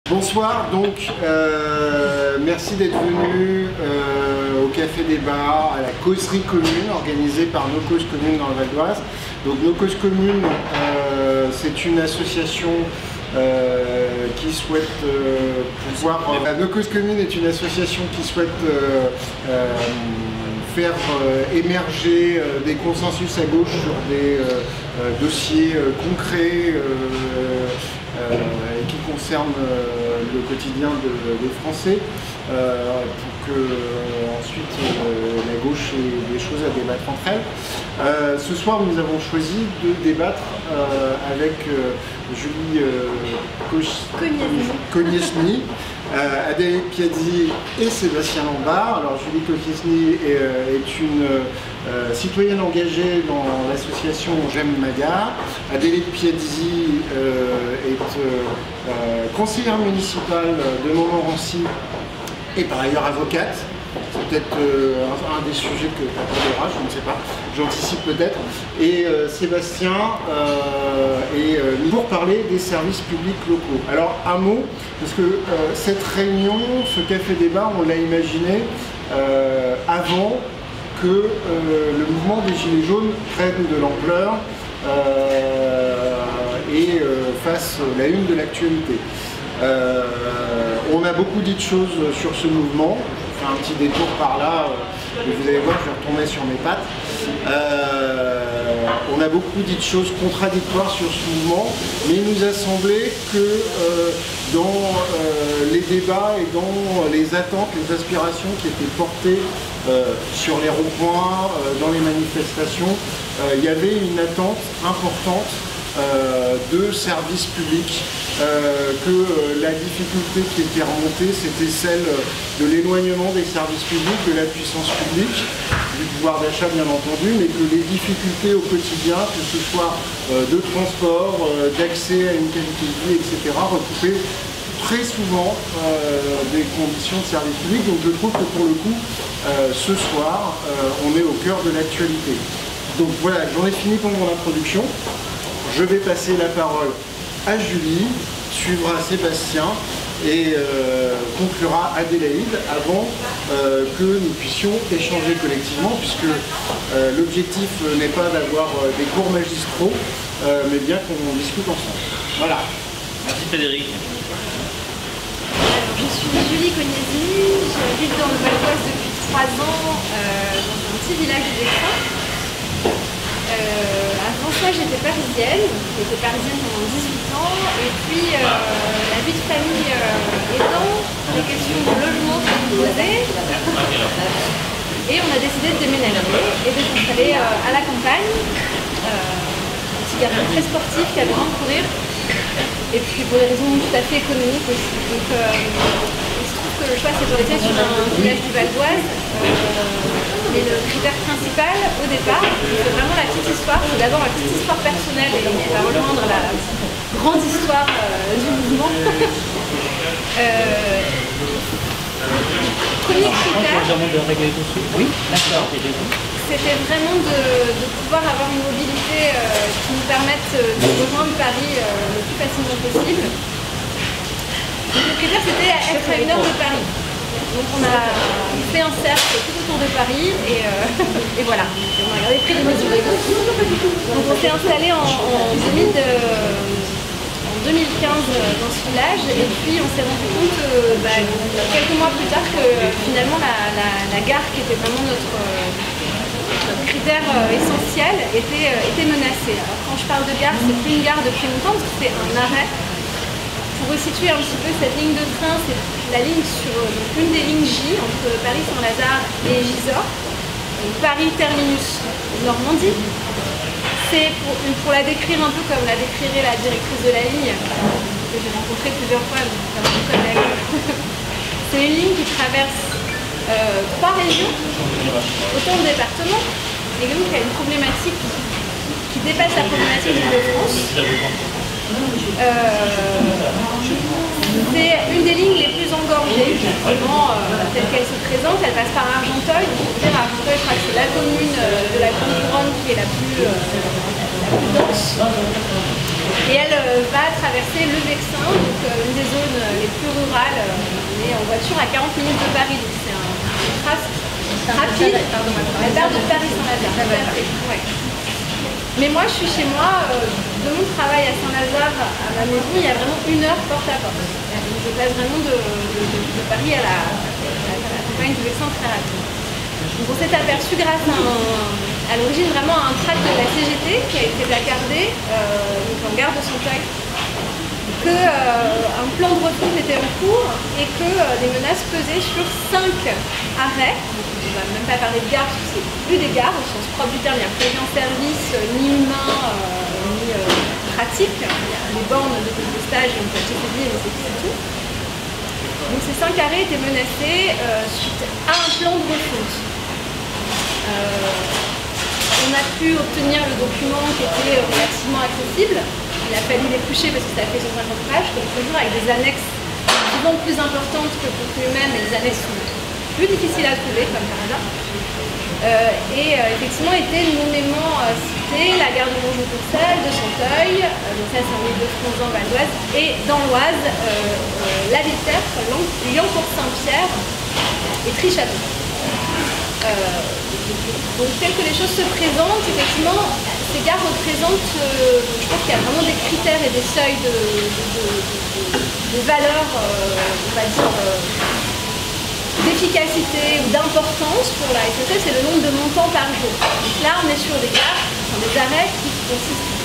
Bonsoir, donc merci d'être venu au Café Débat, à la causerie commune organisée par Nos Causes Communes dans le Val d'Oise. Donc Nos Causes Communes, c'est une association qui souhaite pouvoir... Nos Causes Communes est une association qui souhaite faire émerger des consensus à gauche sur des dossiers concrets qui concernent le quotidien des Français, pour que ensuite la gauche ait des choses à débattre entre elles. Ce soir, nous avons choisi de débattre avec Julie Konieczny, Adèle Piazzi et Sébastien Lambard. Alors Julie Konieczny est une citoyenne engagée dans l'association J'aime ma gare. Adèle Piazzi est conseillère municipale de Montmorency et par ailleurs avocate. C'est peut-être un des sujets que tu aborderas, je ne sais pas, j'anticipe peut-être. Et Sébastien est pour parler des services publics locaux. Alors un mot, parce que cette réunion, ce café débat, on l'a imaginé avant que le mouvement des Gilets jaunes prenne de l'ampleur et fasse la une de l'actualité. On a beaucoup dit de choses sur ce mouvement. Je fais un petit détour par là, et vous allez voir, je vais retomber sur mes pattes. On a beaucoup dit de choses contradictoires sur ce mouvement, mais il nous a semblé que dans les débats et dans les attentes, les aspirations qui étaient portées sur les ronds-points, dans les manifestations, il y avait une attente importante de services publics, que la difficulté qui était remontée, c'était celle de l'éloignement des services publics, de la puissance publique, du pouvoir d'achat bien entendu, mais que les difficultés au quotidien, que ce soit de transport, d'accès à une qualité de vie, etc., recoupaient très souvent des conditions de service public. Donc je trouve que pour le coup, ce soir, on est au cœur de l'actualité. Donc voilà, j'en ai fini pour mon introduction. Je vais passer la parole à Julie, suivra Sébastien et conclura Adélaïde avant que nous puissions échanger collectivement, puisque l'objectif n'est pas d'avoir des cours magistraux, mais bien qu'on discute ensemble. Voilà. Merci Frédéric. Je suis Julie Konieczny, j'habite dans le Val d'Oise depuis 3 ans dans un petit village de Vexin. Avant ça, j'étais parisienne pendant 18 ans, et puis la vie de famille aidant, les questions de logement se sont posées, et on a décidé de déménager et de s'installer à la campagne, un petit garçon très sportif qui a besoin de courir, et puis pour des raisons tout à fait économiques aussi. Donc, il se trouve que le choix s'est porté sur un village du Val d'Oise. Et le critère principal au départ, c'est vraiment la petite histoire. C'est d'abord la petite histoire personnelle et on va rejoindre la grande histoire du mouvement. Premier critère, c'était vraiment de pouvoir avoir une mobilité qui nous permette de rejoindre Paris le plus facilement possible. Donc, le critère, c'était être à 1 heure de Paris. Donc on a fait un cercle tout autour de Paris et voilà, et on a regardé près de mesures. Donc on s'est installé en 2015 dans ce village, et puis on s'est rendu compte quelques mois plus tard que finalement la gare, qui était vraiment notre critère essentiel, était menacée. Alors quand je parle de gare, c'est plus une gare depuis longtemps, parce que c'est un arrêt. Pour resituer un petit peu cette ligne de train, c'est la ligne sur une des lignes J entre Paris-Saint-Lazare et Gisors, Paris terminus Normandie. C'est pour la décrire un peu comme la décrirait la directrice de la ligne, que j'ai rencontrée plusieurs fois, donc c'est un collègue. C'est une ligne qui traverse 3 régions, autant de départements, et donc il y a une problématique qui dépasse la problématique de France. C'est une des lignes les plus engorgées, justement, telle qu'elle se présente. Elle passe par Argenteuil. Argenteuil, je crois que c'est la commune de la Grande Couronne qui est la plus dense. Et elle pas traverser le Vexin, donc une des zones les plus rurales. On est en voiture à 40 minutes de Paris, donc c'est un trace rapide. La gare de Paris-Saint-Lazare. Ouais. Mais moi, je suis chez moi, de mon travail à Saint-Lazare à ma maison, il y a vraiment 1 heure porte à porte. Donc je passe vraiment de Paris à la campagne du Vexin très rapide. Donc on s'est aperçu grâce à l'origine vraiment à un tract de la CGT qui a été placardé donc en gare de Santeuil, qu'un plan de refonte était en cours et que des menaces pesaient sur 5 arrêts. On ne va même pas parler de gare parce que c'est plus des gares au sens propre du terme, il n'y a plus rien service, ni humain, ni pratique. Il y a les bornes de stage et on peut acheter ses billets, mais c'est tout. Donc ces 5 arrêts étaient menacés suite à un plan de refonte. On a pu obtenir le document qui était relativement accessible. Il a fallu l'éplucher parce que ça a fait 150 pages, comme toujours, avec des annexes souvent plus importantes que le contenu même, et les annexes sont plus difficiles à trouver, comme par hasard. Effectivement, était nommément cité la gare de Montjoux-Courcelles, de Santeuil, donc ça c'est en Île-de-France, dans Val d'Oise, et dans l'Oise, la Vitertre, Liancourt-Saint-Pierre et Trichâteau. Donc telles que les choses se présentent, effectivement, ces gares représentent, je pense qu'il y a vraiment des critères et des seuils de valeurs, on va dire, d'efficacité ou d'importance pour la SNCF, c'est le nombre de montants par jour. Donc là, on est sur des gares, des arrêts qui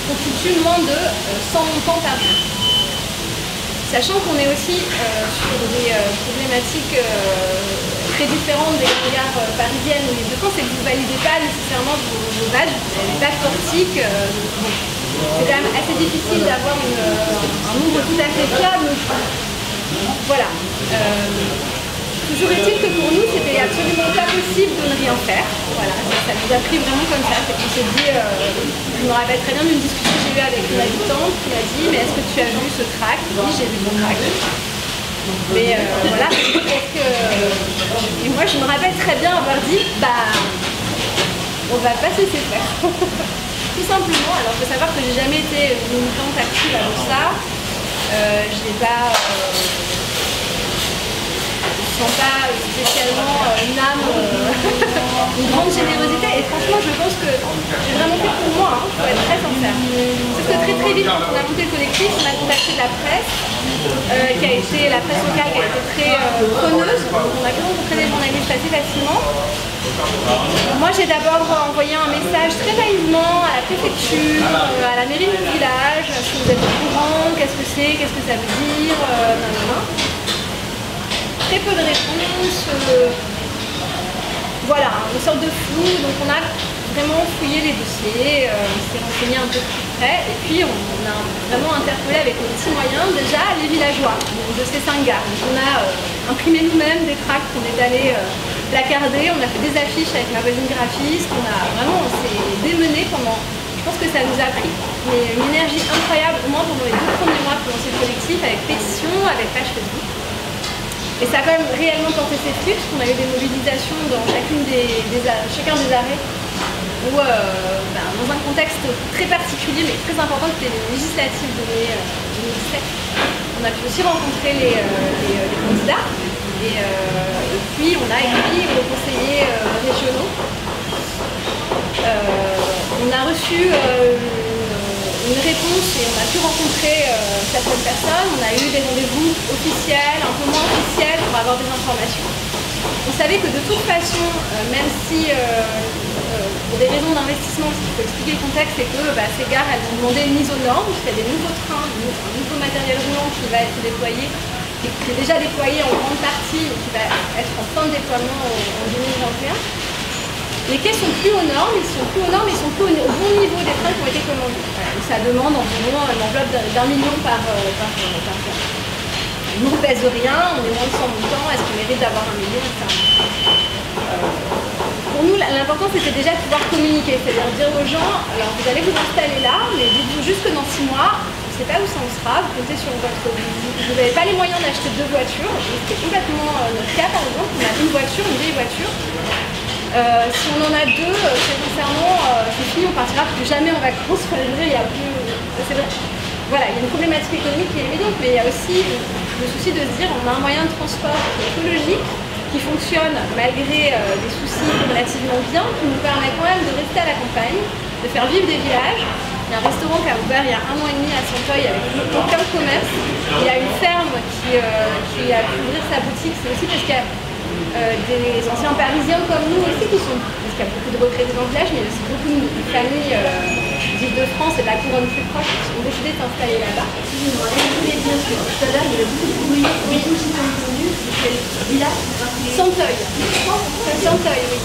constituent moins de 100 montants par jour. Sachant qu'on est aussi sur des problématiques très différentes des gares parisiennes ou Île-de-France, c'est que vous ne validez pas nécessairement vos badges, vous n'avez pas de portique. C'est quand même assez difficile d'avoir un nombre tout à fait fiable. Voilà. Toujours est-il que pour nous, c'était absolument pas possible de ne rien faire. Voilà, ça nous a pris vraiment comme ça. C'est qu'on s'est dit, je me rappelle très bien d'une discussion que j'ai eue avec une habitante qui m'a dit, mais est-ce que tu as vu ce tract? Oui, j'ai vu ce tract. Mais voilà, et moi je me rappelle très bien avoir dit, bah, on va pas se laisser faire. Tout simplement. Alors, il faut savoir que j'ai jamais été militante active avant ça. Je n'ai pas... Je ne sens pas spécialement une âme, une grande générosité, et franchement je pense que j'ai vraiment fait pour moi, il faut être très sincère. Sauf que très vite, quand on a monté le collectif, on a contacté la presse, la presse locale qui a été très preneuse, donc on a pu rencontrer des journalistes assez facilement. Moi j'ai d'abord envoyé un message très naïvement à la préfecture, à la mairie du village, est-ce que vous êtes au courant, qu'est-ce que c'est, qu'est-ce que ça veut dire, très peu de réponses, voilà, une sorte de flou, donc on a vraiment fouillé les dossiers, on s'est renseigné un peu plus près, et puis on a vraiment interpellé avec nos petits moyens déjà les villageois de ces 5 gares. Donc on a imprimé nous-mêmes des tracts qu'on est allé placarder, on a fait des affiches avec ma voisine graphiste, on s'est démené pendant, je pense que ça nous a pris une énergie incroyable, au moins pendant les 2 premiers mois pour lancer le collectif, avec pétition, avec page Facebook. Et ça a quand même réellement porté ses fruits, parce qu'on a eu des mobilisations dans chacun des arrêts, où dans un contexte très particulier, mais très important, qui était les législatives de 2017, on a pu aussi rencontrer les candidats, et puis on a écrit aux conseillers régionaux. On a reçu une réponse et on a pu rencontrer certaines personnes, on a eu des rendez-vous officiels, un peu moins officiels pour avoir des informations. On savait que de toute façon, même si pour des raisons d'investissement, parce qu'il faut expliquer le contexte, c'est que ces gares elles ont demandé une mise aux normes, puisqu'il y a des nouveaux trains, un nouveau matériel roulant qui va être déployé, qui est déjà déployé en grande partie et qui va être en fin de déploiement en 2021. Les quais sont plus aux normes, ils sont plus au bon niveau des trains qui ont été commandés. Ça demande environ une enveloppe d'1 million par train. Nous on ne pèse rien, on est moins de 100 montants, est-ce qu'on mérite d'avoir 1 million, etc. Pour nous, l'important c'était déjà de pouvoir communiquer, c'est-à-dire dire aux gens, alors vous allez vous installer là, mais dites-vous juste que dans 6 mois, on ne sait pas où ça en sera, vous comptez sur vous n'avez pas les moyens d'acheter 2 voitures, c'était complètement notre cas par exemple, on a une voiture, une vieille voiture. Si on en a 2, très sincèrement, c'est fini, on partira plus jamais en vacances. Il y a plus... C'est vrai. voilà, il y a une problématique économique qui est évidente, mais il y a aussi le souci de se dire on a un moyen de transport écologique qui fonctionne malgré des soucis relativement bien, qui nous permet quand même de rester à la campagne, de faire vivre des villages. Il y a un restaurant qui a ouvert il y a 1 an et demi à Santeuil avec aucun commerce. Il y a une ferme qui a pu ouvrir sa boutique, c'est aussi parce qu'il y a des anciens parisiens comme nous aussi qui sont, parce qu'il y a beaucoup de retraités dans le village, mais il y a aussi beaucoup de familles d'Île-de-France et de la couronne plus proche qui ont décidé de s'installer là-bas. Excusez-moi, je voulais dire que tout à l'heure il y avait beaucoup de bruit, oui, tout ce qui est entendu, c'est quel village? Santeuil. Santeuil, oui.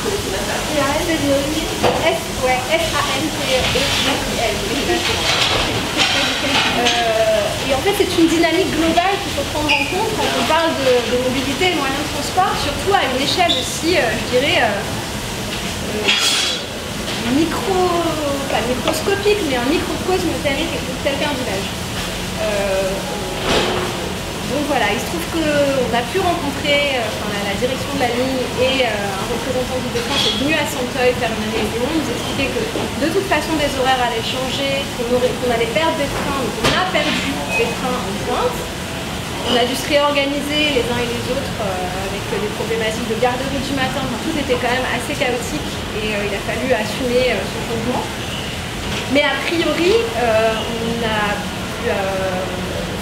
Et en fait, c'est une dynamique globale qu'il faut prendre en compte quand on parle de mobilité et de moyens de transport, surtout à une échelle aussi, je dirais, pas microscopique, mais un microcosme tel qu'un village. Donc voilà, il se trouve qu'on a pu rencontrer la direction de la ligne et un représentant d'Île-de-France est venu à Santeuil faire une réunion, nous expliquer que de toute façon des horaires allaient changer, qu'on allait perdre des trains, donc on a perdu des trains en pointe. On a dû se réorganiser les uns et les autres avec des problématiques de garderie du matin, enfin, tout était quand même assez chaotique et il a fallu assumer ce changement. Mais a priori, on a pu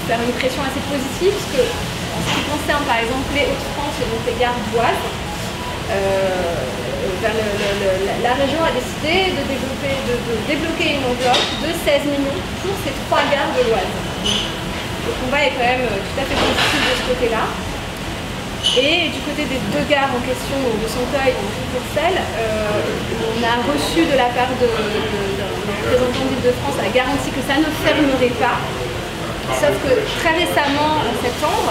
faire une pression assez positive, parce que en ce qui concerne par exemple les Hauts-de-France et donc les gares d'Oise, la région a décidé de débloquer une enveloppe de 16 millions pour ces 3 gares de l'Oise. Le combat est quand même tout à fait positif de ce côté-là. Et du côté des 2 gares en question, de Santeuil et de Courcelles, on a reçu de la part d'un représentant d'Île-de-France la garantie que ça ne fermerait pas. Sauf que très récemment, en septembre,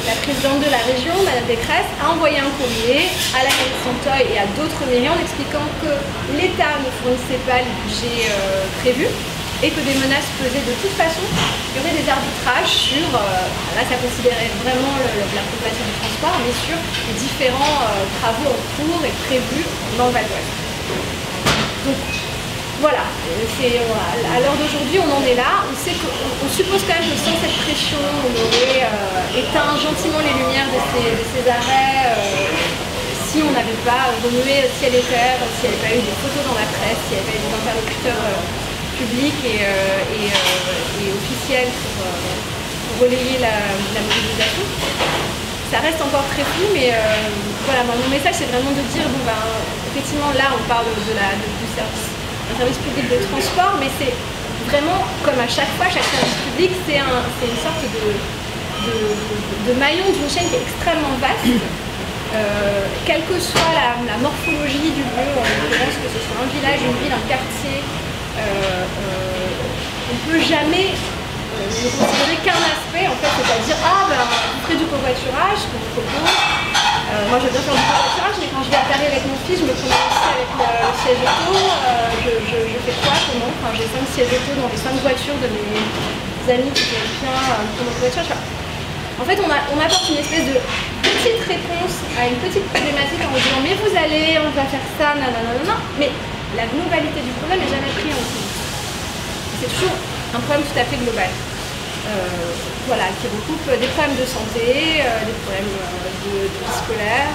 la présidente de la région, Madame Pécresse, a envoyé un courrier à la mairie de Santeuil et à d'autres mairies en expliquant que l'État ne fournissait pas le budget prévu et que des menaces pesaient de toute façon. Il y aurait des arbitrages sur, là ça considérait vraiment la problématique du transport, mais sur les différents travaux en cours et prévus dans le Val d'Oise. Donc, voilà, à l'heure d'aujourd'hui, on en est là. On suppose quand même que sans cette pression, on aurait éteint gentiment les lumières de ces arrêts si on n'avait pas remué ciel et terre, s'il n'y avait pas eu des photos dans la presse, s'il n'y avait pas eu des interlocuteurs publics et officiels pour relayer la mobilisation. Ça reste encore très flou, mais voilà, mon message c'est vraiment de dire, bon, effectivement là on parle du service. Un service public de transport, mais c'est vraiment, comme à chaque fois, chaque service public, c'est une sorte de maillon d'une chaîne qui est extrêmement vaste, quelle que soit la morphologie du lieu, en l'occurrence que ce soit un village, une ville, un quartier, on ne peut jamais ne considérer qu'un aspect, en fait, c'est-à-dire, vous ferez du covoiturage, qu'on me propose. Moi je veux bien faire du covoiturage, mais quand je vais à Paris avec mon fils, je me promène aussi avec le siège auto, je fais quoi, comment, j'ai 5 sièges auto dans les 5 voitures de mes amis qui viennent bien prendre mon covoiturage. En fait, on apporte une espèce de petite réponse à une petite problématique en disant mais vous allez, on va faire ça, nanana, mais la globalité du problème n'est jamais prise en compte. C'est toujours un problème tout à fait global. Voilà, qui recoupe des problèmes de santé, des problèmes de scolaire,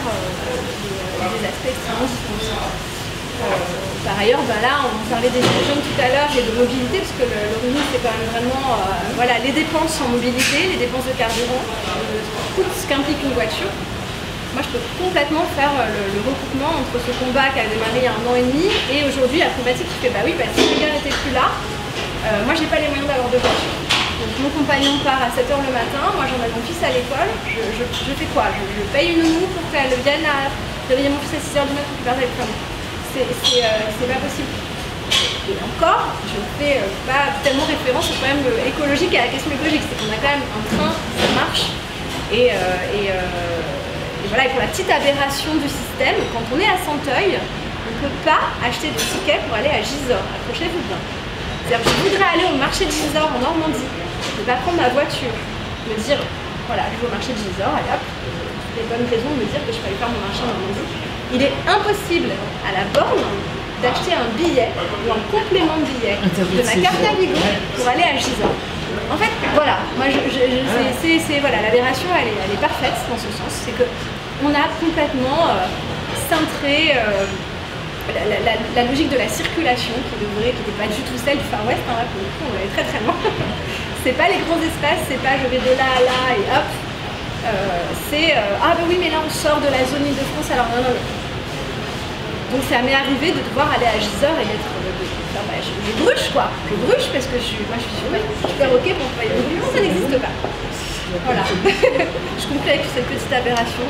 des aspects extrêmement différents. Par ailleurs, là, on parlait des jeunes tout à l'heure et de mobilité, parce que le revenu, c'est quand même vraiment voilà, les dépenses en mobilité, les dépenses de carburant, tout ce qu'implique une voiture. Moi, je peux complètement faire le recoupement entre ce combat qui a démarré il y a 1 an et demi et aujourd'hui la problématique qui fait bah oui, si les gars n'étaient plus là, moi, j'ai pas les moyens d'avoir de voiture. Donc mon compagnon part à 7 h le matin, moi j'emmène mon fils à l'école, je fais quoi? Je paye une nounou pour qu'elle vienne à réveiller mon fils à 6 h du matin pour qu'il parte à l'école. C'est pas possible. Et encore, je fais pas tellement référence au problème écologique et à la question écologique, c'est qu'on a quand même un train, ça marche, et voilà, et pour la petite aberration du système, quand on est à Santeuil, on ne peut pas acheter de tickets pour aller à Gisors, accrochez-vous bien. C'est-à-dire que je voudrais aller au marché de Gisors en Normandie, je ne vais pas prendre ma voiture, me dire, voilà, je vais au marché de Gisors, allez hop, les bonnes raisons de me dire que je peux aller faire mon marché en Normandie. Il est impossible à la borne d'acheter un billet ou un complément de billet de ma carte Navigo pour aller à Gisors. En fait, voilà, moi, voilà, l'aberration, elle est parfaite dans ce sens. C'est qu'on a complètement cintré la logique de la circulation qui n'était pas du tout celle du Far West, hein, là, pour le coup, on allait très très loin. C'est pas les grands espaces, c'est pas je vais de là à là et hop. Ah ben oui, mais là on sort de la zone Île-de-France, alors non. Donc ça m'est arrivé de devoir aller à Gisors et d'être... je bruche quoi, parce que moi je suis super ok pour travailler au non, ça n'existe pas. Voilà. Je comprends avec cette petite aberration.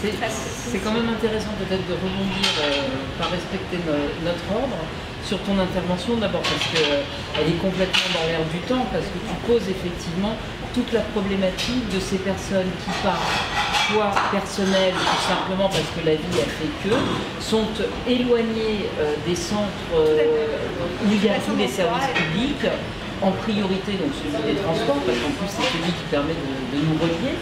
C'est quand même intéressant peut-être de rebondir par respecter notre ordre sur ton intervention d'abord parce qu'elle est complètement dans l'air du temps, parce que tu poses effectivement toute la problématique de ces personnes qui par choix personnel, tout simplement parce que la vie a fait que, sont éloignées des centres où il y a tous les services publics, en priorité donc celui des transports, parce qu'en plus c'est celui qui permet de nous relier.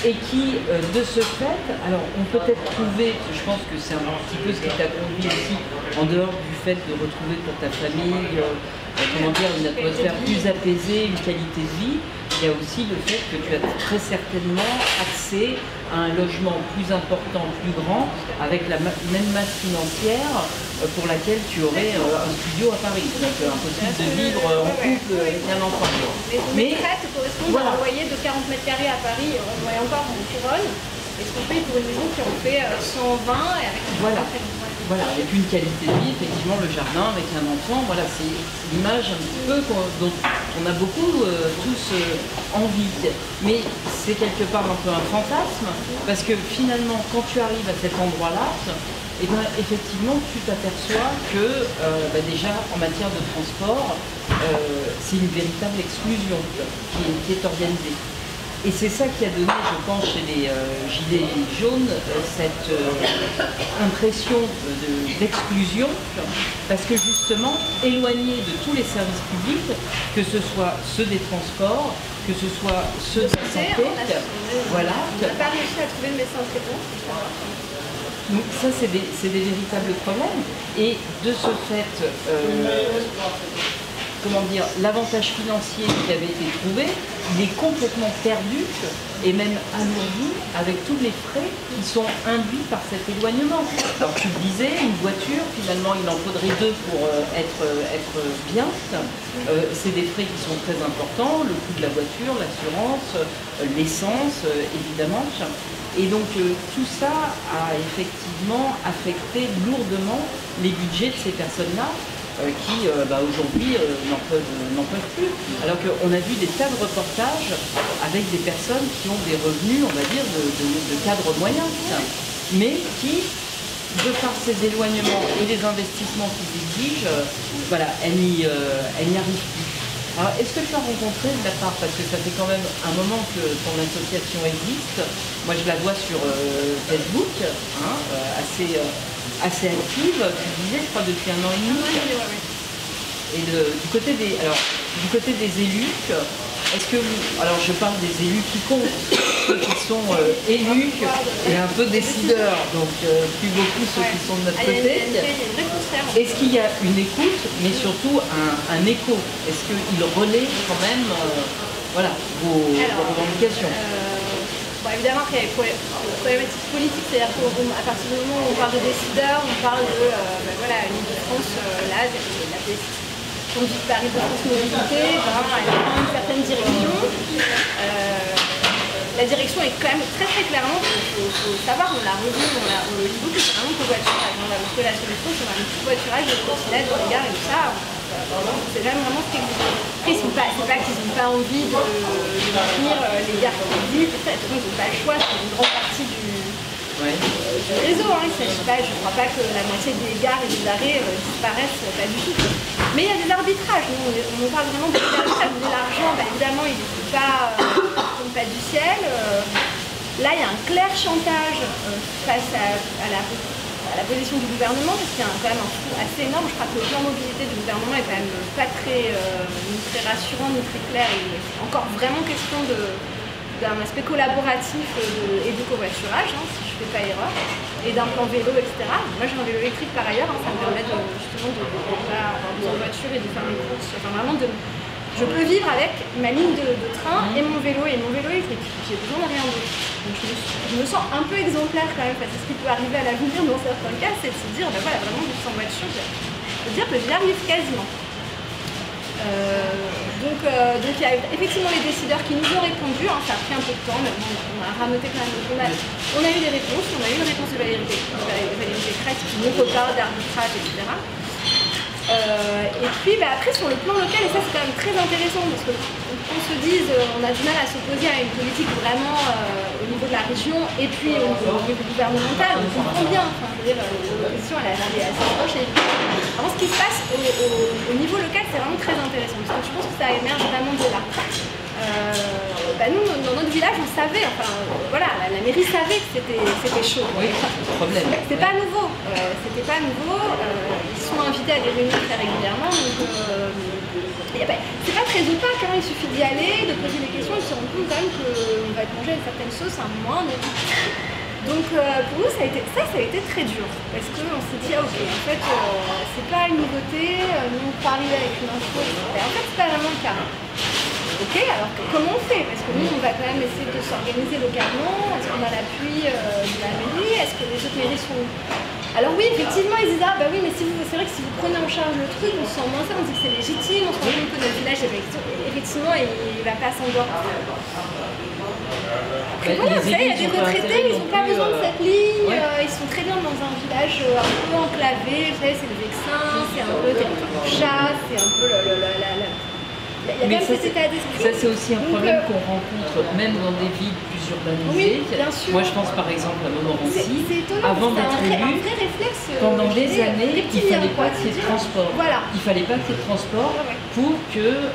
Et qui, de ce fait, alors on peut peut-être trouver, je pense que c'est un petit peu ce qui t'a conduit aussi, en dehors du fait de retrouver pour ta famille, comment dire, une atmosphère plus apaisée, une qualité de vie, il y a aussi le fait que tu as très certainement accès à un logement plus important, plus grand, avec la même masse financière pour laquelle tu aurais un studio à Paris. Donc impossible de vivre en couple avec un enfant. Mais prête correspond à un loyer de 40 mètres carrés à Paris, on voit encore en couronne, et ce qu'on paye pour une maison qui en fait 120 et avec une Voilà, avec une qualité de vie, effectivement, le jardin avec un enfant, voilà, c'est l'image un petit peu dont on a beaucoup tous envie. Mais c'est quelque part un peu un fantasme, parce que finalement, quand tu arrives à cet endroit-là, eh ben, effectivement, tu t'aperçois que déjà, en matière de transport, c'est une véritable exclusion qui est organisée. Et c'est ça qui a donné, je pense, chez les gilets jaunes, cette impression d'exclusion, parce que justement, éloignés de tous les services publics, que ce soit ceux des transports, que ce soit ceux de la santé, voilà. On n'a pas réussi à trouver le médecin traitant. Donc ça, c'est des véritables problèmes. Et de ce fait, comment dire, l'avantage financier qui avait été trouvé, il est complètement perdu et même alourdi avec tous les frais qui sont induits par cet éloignement. Alors tu le disais, une voiture, finalement il en faudrait deux pour être bien. C'est des frais qui sont très importants, le coût de la voiture, l'assurance, l'essence évidemment. Et donc tout ça a effectivement affecté lourdement les budgets de ces personnes-là, qui aujourd'hui n'en peuvent plus. Alors qu'on a vu des tas de reportages avec des personnes qui ont des revenus, on va dire, de cadre moyen, mais qui, de par ces éloignements et les investissements qu'ils exigent, voilà, elles n'y arrivent plus. Alors, est-ce que tu as rencontré de la part, parce que ça fait quand même un moment que ton association existe, moi je la vois sur Facebook, assez active, tu disais, je crois, depuis 1 an et demi. Et du côté des élus, est-ce que alors je parle des élus qui comptent, ceux qui sont élus et un peu décideurs, donc plus beaucoup ceux qui sont de notre côté. Est-ce qu'il y a une écoute, mais surtout un écho? Est-ce qu'ils relaient quand même vos revendications? Évidemment qu'il y a une problématique politique, c'est-à-dire qu'à partir du moment où on parle de décideurs, on parle de l'Île-de-France, là, la conduite par Île-de-France Mobilité, elle prend une certaine direction. La direction est quand même très très clairement, il faut savoir, on l'a revu, on le dit beaucoup, c'est vraiment le covoiturage. On va trouver la solution, c'est un petit covoiturage de trottinettes dans les gares et tout ça. C'est vraiment ce qui existe. Après, c'est pas qu'ils n'ont pas envie de maintenir les gares qui existent, ils n'ont pas le choix, c'est une grande partie du réseau. Hein. Je ne crois pas que la moitié des gares et des arrêts disparaissent, pas du tout. Mais il y a des arbitrages, on parle vraiment de l'arbitrage, de l'argent, évidemment il ne tombe pas du ciel. Là il y a un clair chantage face à la position du gouvernement, parce qu'il y a quand même un flou assez énorme. Je crois que le plan mobilité du gouvernement est quand même pas très, ni très rassurant, ni très clair. Il est encore vraiment question de d'un aspect collaboratif et du covoiturage, hein, si je ne fais pas erreur, et d'un plan vélo, etc. Moi j'ai un vélo électrique par ailleurs, hein, ça me permet justement de ne pas avoir besoin de voiture et de faire mes courses, enfin vraiment je peux vivre avec ma ligne de train et mon vélo électrique. J'ai besoin de rien d'autre. Donc je me sens un peu exemplaire quand même, parce que ce qui peut arriver à l'avenir dans certains cas, c'est de se dire, ben voilà, vraiment vivre sans voiture, je veux dire que j'y arrive quasiment. Donc il y a effectivement les décideurs qui nous ont répondu, hein, ça a pris un peu de temps, mais bon, on a rameuté quand même. On a eu des réponses, on a eu une réponse de Valérie Pécresse qui nous reparle d'arbitrage, etc. Et puis après sur le plan local, et ça c'est quand même très intéressant parce qu'on se dise on a du mal à s'opposer à une politique vraiment au niveau de la région et puis au niveau gouvernemental, on comprend bien, enfin, je veux dire, l'opposition elle est assez proche. Alors ce qui se passe au niveau local c'est vraiment très intéressant parce que je pense que ça émerge vraiment de là. Nous, dans notre village, on savait, enfin voilà, la mairie savait que c'était chaud. Oui, problème. C'est pas nouveau, c'était pas nouveau. Ils sont invités à des réunions très régulièrement, donc c'est pas très opaque, hein, il suffit d'y aller, de poser des questions et de se rendre compte quand même qu'on va être mangé à une certaine sauce à un moment. Donc pour nous, ça a été très dur, parce qu'on s'est dit, ah, ok, en fait, c'est pas une nouveauté, nous on peut arriver avec une info, en fait c'est pas vraiment le cas. Ok, alors comment on fait? Parce que nous, on va quand même essayer de s'organiser localement. Est-ce qu'on a l'appui de la mairie? Est-ce que les autres mairies sont... Alors oui, effectivement, ils disent, ah bah oui, mais c'est vrai que si vous prenez en charge le truc, on se sent moins ça, on dit que c'est légitime, on se rend compte que notre village, effectivement, il va pas s'endormir. Après, voilà, vous savez, il y a des retraités, ils n'ont pas besoin de cette ligne, ils sont très bien dans un village un peu enclavé, vous savez, c'est le Vexin, c'est un peu le territoire de chasse, c'est un peu Mais ça, c'est aussi un problème qu'on rencontre même dans des villes plus urbanisées. Oui, bien sûr. Moi, je pense par exemple à Montmorency. C'est étonnant, avant d'être élu, pendant des années, il ne fallait pas qu'il y ait de transport. Voilà. Il ne fallait pas qu'il y ait de transport pour que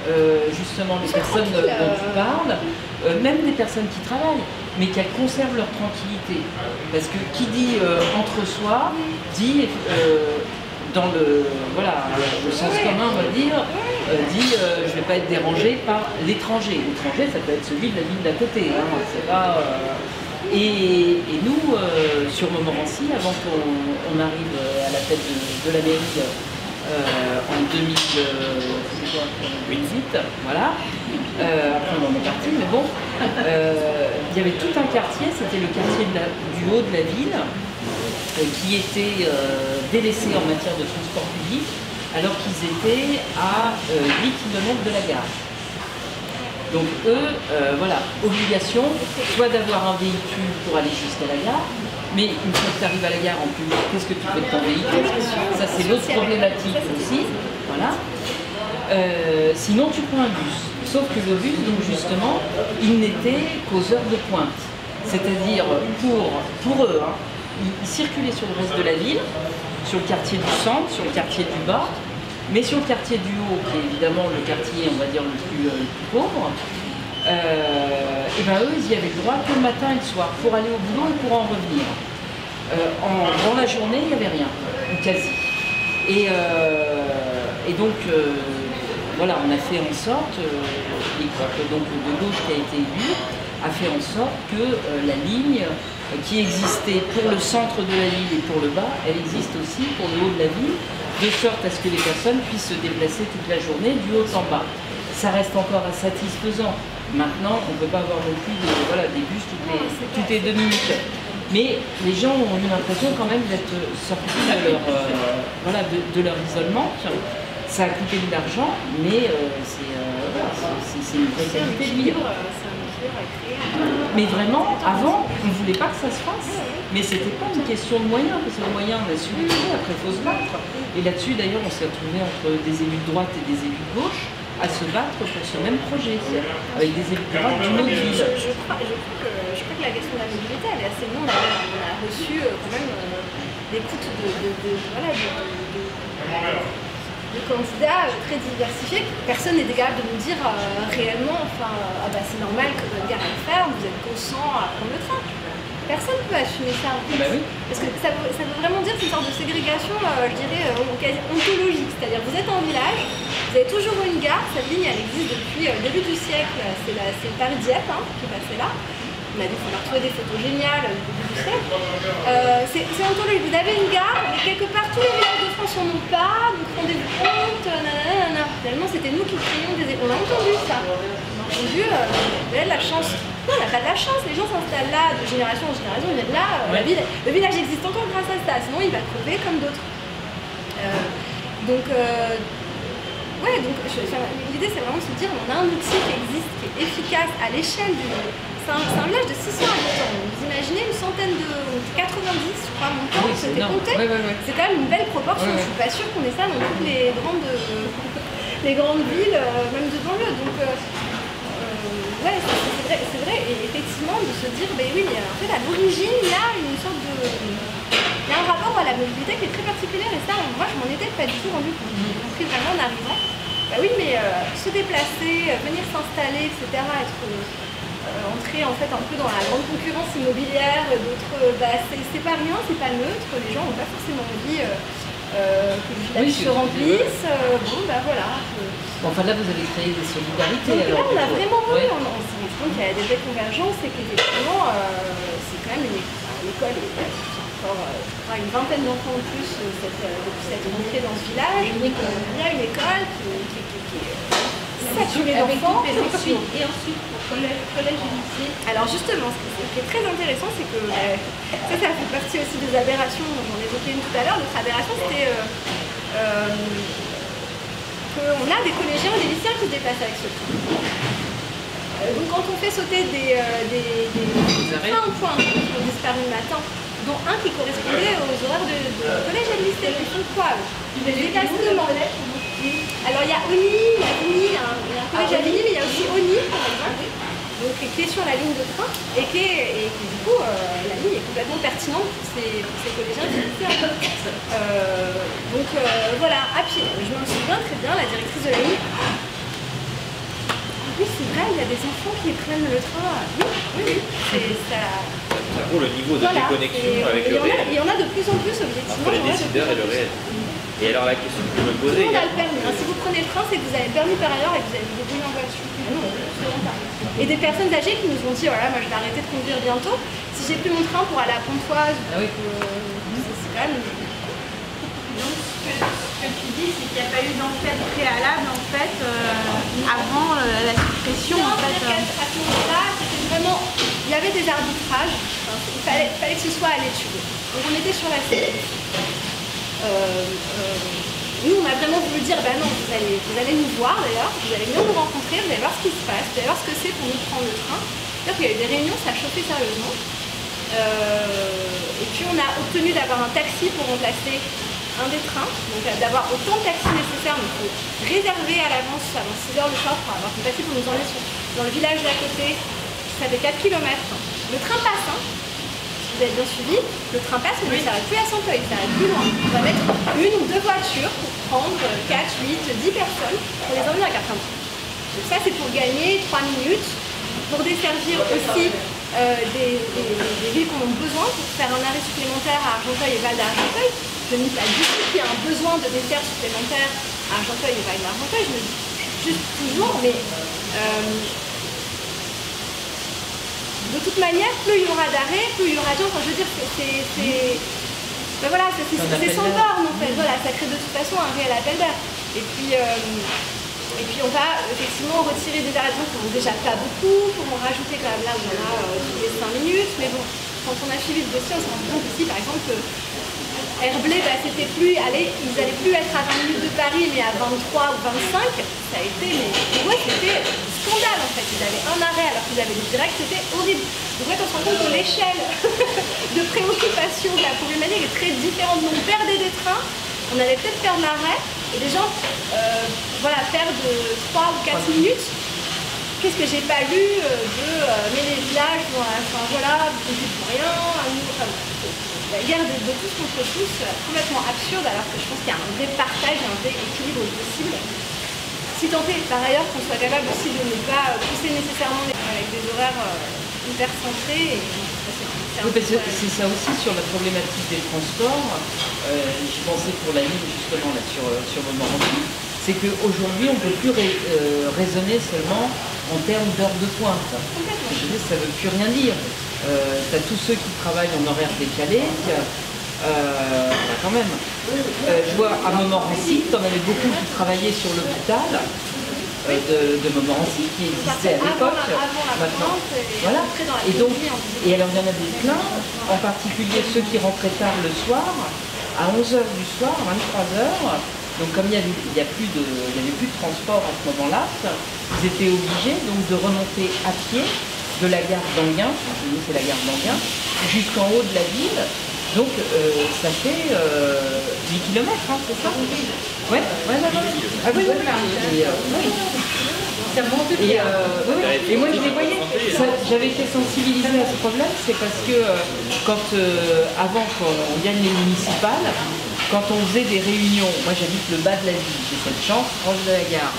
justement les personnes dont tu parles, même des personnes qui travaillent, mais qu'elles conservent leur tranquillité. Parce que qui dit entre soi, dit dans le sens commun, on va dire, dit je ne vais pas être dérangé par l'étranger. L'étranger, ça peut être celui de la ville d'à côté. Hein, c'est pas, et nous, sur Montmorency, avant qu'on arrive à la tête de la mairie en 2018, voilà. Après on en est parti, mais bon, il y avait tout un quartier, c'était le quartier du haut de la ville, qui était délaissés en matière de transport public, alors qu'ils étaient à 8 km de la gare. Donc eux, voilà, obligation, soit d'avoir un véhicule pour aller jusqu'à la gare, mais une fois que tu arrives à la gare en plus, qu'est-ce que tu fais de ton véhicule? Ça c'est l'autre problématique aussi, voilà. Sinon tu prends un bus, sauf que le bus, donc justement, il n'était qu'aux heures de pointe. C'est-à-dire pour eux, hein, ils circulaient sur le reste de la ville, sur le quartier du centre, sur le quartier du bas, mais sur le quartier du haut, qui est évidemment le quartier, on va dire, le plus pauvre, et ben eux, ils y avaient le droit que le matin et le soir, pour aller au boulot et pour en revenir. Dans la journée, il n'y avait rien, ou quasi. Et donc, voilà, on a fait en sorte, donc de gauche qui a été élu, a fait en sorte que la ligne qui existait pour le centre de la ville et pour le bas, elle existe aussi pour le haut de la ville, de sorte à ce que les personnes puissent se déplacer toute la journée du haut en bas. Ça reste encore insatisfaisant. Maintenant, on ne peut pas avoir non plus des bus toutes les 2 minutes. Mais les gens ont eu l'impression quand même d'être sortis de leur isolement. Ça a coûté de l'argent, mais c'est une vraie qualité de vie. Mais vraiment, avant, on ne voulait pas que ça se fasse. Mais c'était pas une question de moyens, parce que les moyens, on a su le trouver, après il faut se battre. Et là-dessus, d'ailleurs, on s'est retrouvé entre des élus de droite et des élus de gauche à se battre pour ce même projet, avec des élus de droite d'une autre ville. Je crois que la question de la mobilité, elle est assez longue. On a reçu quand même des écoutes de candidats très diversifiés. Personne n'est capable de nous dire réellement, c'est normal que votre gare est ferme, vous êtes conscient à prendre le train. Personne ne peut assumer ça en fait. Bah oui. Parce que ça veut vraiment dire une sorte de ségrégation, je dirais, quasi ontologique. C'est-à-dire vous êtes en village, Vous avez toujours une gare, cette ligne elle existe depuis le début du siècle, c'est le Paris-Dieppe qui est passé là. On a retrouvé des photos géniales du début du siècle. C'est ontologique, vous avez une gare, mais quelque part tous les villages de France n'en ont pas, donc rendez-vous compte, nanana. Finalement c'était nous qui créions des... On a entendu ça. On a entendu, vous avez de la chance. Non, on n'a pas de la chance, les gens s'installent là de génération en génération, ils viennent là, le village existe encore grâce à ça, sinon il va crever comme d'autres. L'idée c'est vraiment de se dire on a un outil qui existe, qui est efficace à l'échelle du... C'est un village de 600 habitants, vous imaginez une centaine de... 90 je crois, mon temps, c'était compté. C'est quand même une belle proportion, je suis pas sûre qu'on ait ça dans toutes les grandes villes, même de banlieue. Donc c'est vrai, et effectivement de se dire, ben oui, en fait à l'origine il y a une sorte de... Il y a un rapport à la mobilité qui est très particulier et ça, moi je m'en étais pas du tout rendu compte. J'ai compris vraiment en arrivant. Bah oui, mais se déplacer, venir s'installer, etc., entrer en fait un peu dans la grande concurrence immobilière d'autres, c'est pas rien, c'est pas neutre, les gens n'ont pas forcément envie que le village se remplisse. Voilà. Enfin là vous avez créé des solidarités. Donc, alors, là on a vraiment on s'est rendu compte qu'il y a des vraies convergences et qu'effectivement c'est quand même une école. Encore une vingtaine d'enfants en plus depuis cette rentrée dans ce village. Il y a une école qui est saturée d'enfants. Et ensuite, pour collège et lycée. Alors justement, ce qui est très intéressant, c'est que ça fait partie aussi des aberrations, j'en évoquais une tout à l'heure. L'autre aberration, c'était qu'on a des collégiens et des lycéens qui se déplacent avec ce train. Donc quand on fait sauter des trains en point qui ont disparu le matin, dont un qui correspondait aux horaires de collège et de lycée, ils font quoi? Des déplacements. Alors il y a Oni, il y a un collège à Vigny, mais il y a aussi Oni par exemple, donc, qui est sur la ligne de train et qui du coup la ligne est complètement pertinente pour ces collégiens et ces lycéens. Voilà, à pied. Je m'en souviens très bien, la directrice de la ligne. Oui, c'est vrai, il y a des enfants qui prennent le train. Oui, c'est ça. Ça vaut le niveau de déconnexion avec le réel. Il y en a de plus en plus, objectivement. Entre les décideurs et le réel. Et alors la question que je me posais... Tout le monde a le permis. Si vous prenez le train, c'est que vous avez le permis par ailleurs et que vous avez vous débrouillé en voiture. Non, absolument pas. Et des personnes âgées qui nous ont dit, voilà, moi je vais arrêter de conduire bientôt. Si j'ai plus mon train pour aller à Pontoise, c'est quand même... Donc ce que tu dis, c'est qu'il n'y a pas eu d'enquête préalable en fait avant la suppression. Non, à ce moment-là, c'était vraiment... Il y avait des arbitrages, il fallait que ce soit à l'étude. Donc on était sur la série. Nous, on a vraiment voulu dire, non, vous allez nous voir d'ailleurs, vous allez venir nous rencontrer, vous allez voir ce qui se passe, vous allez voir ce que c'est pour nous prendre le train. C'est-à-dire qu'il y a eu des réunions, ça a chauffé sérieusement. Et puis on a obtenu d'avoir un taxi pour remplacer un des trains, donc d'avoir autant de taxis nécessaires, mais il faut réserver à l'avance avant 6 heures le soir pour avoir un taxi pour nous emmener dans le village d'à côté. Ça fait 4 km. Le train passe, vous avez bien suivi, le train passe, mais il ne s'arrête plus à Santeuil, il s'arrête plus loin. On va mettre une ou deux voitures pour prendre 4, 8, 10 personnes pour les emmener à Carpentras. Donc ça, c'est pour gagner 3 minutes, pour desservir aussi des villes qui en ont besoin, pour faire un arrêt supplémentaire à Argenteuil et Val d'Argenteuil. Je ne dis pas du tout qu'il y a un besoin de dessert supplémentaire à Argenteuil et Val d'Argenteuil, je me dis juste toujours, mais de toute manière, plus il y aura d'arrêts, plus il y aura de gens. Enfin, je veux dire, voilà, c'est sans borne en fait. Voilà, ça crée de toute façon un réel appel d'air. Et puis on va effectivement retirer des arrêts qui n'ont déjà pas beaucoup, pour en rajouter quand même là où on a toutes les 5 minutes. Mais bon, quand on a suivi le dossier, on s'est rendu compte aussi, par exemple, Herblay, c'était plus, ils n'allaient plus être à 20 minutes de Paris, mais à 23 ou 25. Ça a été, c'était scandale en fait. Ils avaient un arrêt alors qu'ils avaient des directs, c'était horrible. Donc en fait, on se rend compte que l'échelle de préoccupation de la problématique est très différente. Donc on perdait des trains, on allait peut-être perdre l'arrêt, et des gens perdent 3 ou 4 minutes. Qu'est-ce que j'ai pas lu mais les villages, vous conduisez pour rien, la guerre de tous contre tous, complètement absurde, alors que je pense qu'il y a un vrai partage, un vrai équilibre possible. Si tant est par ailleurs qu'on soit capable aussi de ne pas pousser nécessairement avec des horaires hyper centrés. C'est ça aussi sur la problématique des transports. Je pensais pour la ligne justement là sur Montmorency, c'est qu'aujourd'hui, on ne peut plus raisonner seulement en termes d'heures de pointe. Je veux dire, ça ne veut plus rien dire. Tu as tous ceux qui travaillent en horaire décalé, quand même. Je vois à Montmorency, tu en avais beaucoup qui travaillaient sur l'hôpital de Montmorency, qui existait à l'époque. Maintenant, voilà. Et donc, et alors il y en avait plein, en particulier ceux qui rentraient tard le soir, à 11h du soir, 23h. Donc comme il n'y avait plus de transport à ce moment-là, ils étaient obligés donc de remonter à pied de la gare d'Anguin, c'est la gare d'Anguin, jusqu'en haut de la ville. Donc ça fait 10 km, hein, c'est ça? Ouais, ouais, ah oui, et moi je les voyais, j'avais été sensibilisée à ce problème, c'est parce que quand avant qu'on gagne les municipales, quand on faisait des réunions, moi j'habite le bas de la ville, j'ai cette chance, proche de la gare.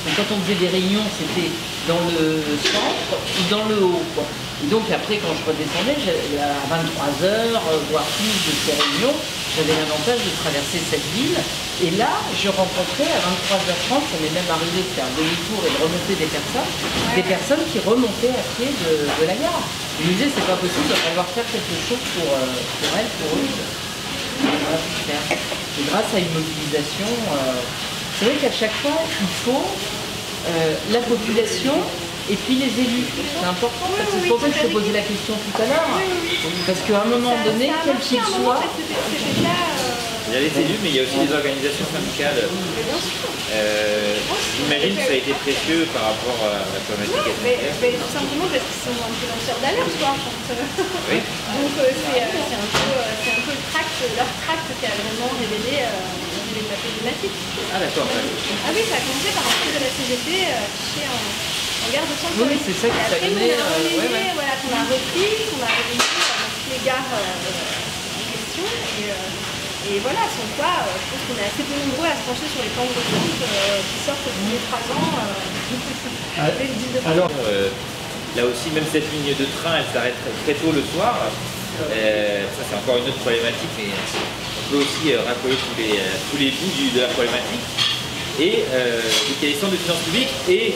Donc quand on faisait des réunions, c'était dans le centre ou dans le haut, quoi. Et donc après, quand je redescendais, à 23h, voire plus de ces réunions, j'avais l'avantage de traverser cette ville. Et là, je rencontrais à 23h30, ça m'est même arrivé de faire demi-tour et de remonter des personnes qui remontaient à pied de la gare. Ils me disaient, c'est pas possible, il va falloir faire quelque chose pour elles, pour eux. Et grâce à une mobilisation, c'est vrai qu'à chaque fois, il faut la population et puis les élus. C'est important, c'est pour ça que je te posais la question tout à l'heure. Parce qu'à un moment donné, quel qu'il soit... Il y a les élus, mais il y a aussi les organisations syndicales. J'imagine que ça a été précieux par rapport à la problématique SNCF. Mais tout simplement parce qu'ils sont un peu lanceurs d'alerte, quoi. Oui. Donc c'est un peu leur tract qui a vraiment révélé la problématique. Ah d'accord. Ah oui, ça a commencé par un truc de la CGT affiché en gare de centre. Oui, c'est ça qui t'a donné. Voilà, qu'on a repris, qu'on a réuni dans toutes les gares en question. Et voilà, sans quoi, je pense qu'on est assez peu nombreux à se pencher sur les plans de route qui sortent tous les 3 ans. Alors, là aussi, même cette ligne de train, elle s'arrête très tôt le soir. Ça, c'est encore une autre problématique, mais on peut aussi raccoler tous les bouts de la problématique. Et donc, il y a les centres de finances publiques et,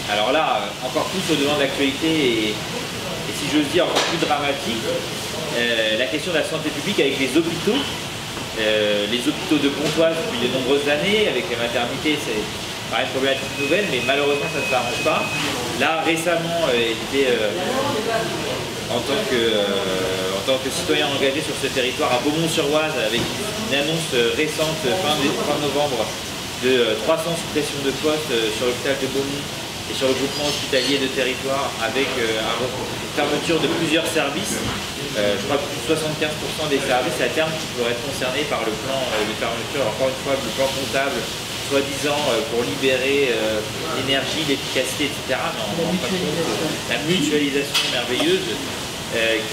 alors là, encore plus au devant de l'actualité et si j'ose dire encore plus dramatique, la question de la santé publique avec les hôpitaux de Pontoise depuis de nombreuses années, avec les maternités, c'est pas une problématique nouvelle, mais malheureusement ça ne s'arrange pas. Là récemment, j'étais en tant que citoyen engagé sur ce territoire à Beaumont-sur-Oise avec une annonce récente fin novembre de 300 suppressions de postes sur l'hôpital de Beaumont et sur le groupement hospitalier de territoire avec une fermeture de plusieurs services. Je crois que plus de 75% des services à terme qui pourraient être concernés par le plan de fermeture, encore une fois le plan comptable, soi-disant pour libérer l'énergie, l'efficacité, etc. Mais la mutualisation merveilleuse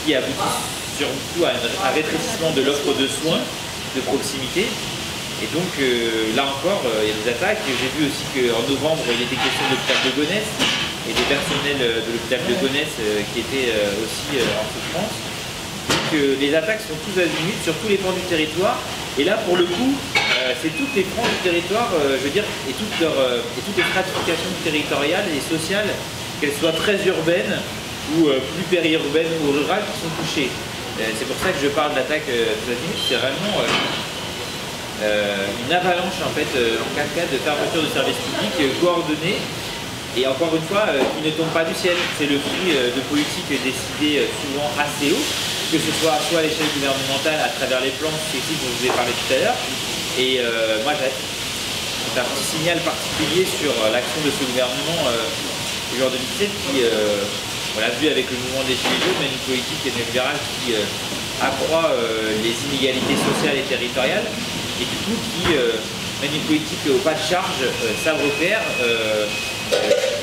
qui aboutit surtout à un rétrécissement de l'offre de soins de proximité. Et donc là encore, il y a des attaques. J'ai vu aussi qu'en novembre, il était question de l'hôpital de Gonesse et des personnels de l'hôpital de Gonesse qui étaient aussi en souffrance. Donc les attaques sont tous azimuts sur tous les pans du territoire. Et là, pour le coup, c'est toutes les franges du territoire, je veux dire, et toutes les stratifications territoriales et sociales, qu'elles soient très urbaines ou plus périurbaines ou rurales, qui sont touchées. C'est pour ça que je parle d'attaque tous azimuts. C'est vraiment une avalanche en fait en cascade de fermeture de services publics coordonnés et encore une fois qui ne tombe pas du ciel. C'est le fruit de politiques décidées souvent assez haut, que ce soit à l'échelle gouvernementale à travers les plans successifs dont je vous ai parlé tout à l'heure. Et moi j'ai un petit signal particulier sur l'action de ce gouvernement en 2017 qui, on l'a vu avec le mouvement des Gilets jaunes, mais une politique néolibérale qui accroît les inégalités sociales et territoriales. Et du coup qui mène une politique au pas de charge, sabre faire,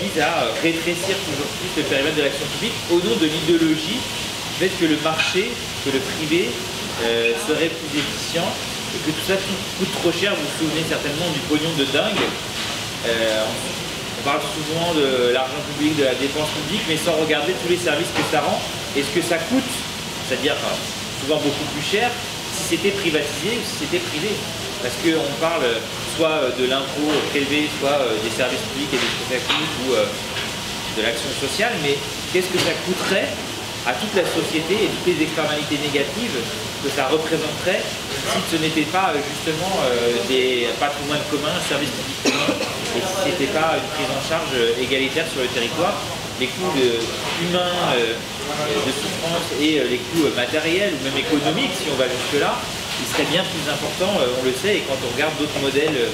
vise à rétrécir toujours plus le périmètre de l'action publique au nom de l'idéologie du fait que le marché, que le privé serait plus efficient et que tout ça coûte trop cher. Vous vous souvenez certainement du pognon de dingue. On parle souvent de l'argent public, de la dépense publique, mais sans regarder tous les services que ça rend et ce que ça coûte, c'est-à-dire souvent beaucoup plus cher si c'était privatisé ou si c'était privé. Parce qu'on parle soit de l'impôt prélevé, soit des services publics et des choses à coût ou de l'action sociale, mais qu'est-ce que ça coûterait à toute la société et toutes les externalités négatives que ça représenterait si ce n'était pas justement des patrimoines communs, un service public commun, et si ce n'était pas une prise en charge égalitaire sur le territoire. Les coûts humains de souffrance et les coûts matériels ou même économiques, si on va jusque-là, ils seraient bien plus importants, on le sait, et quand on regarde d'autres modèles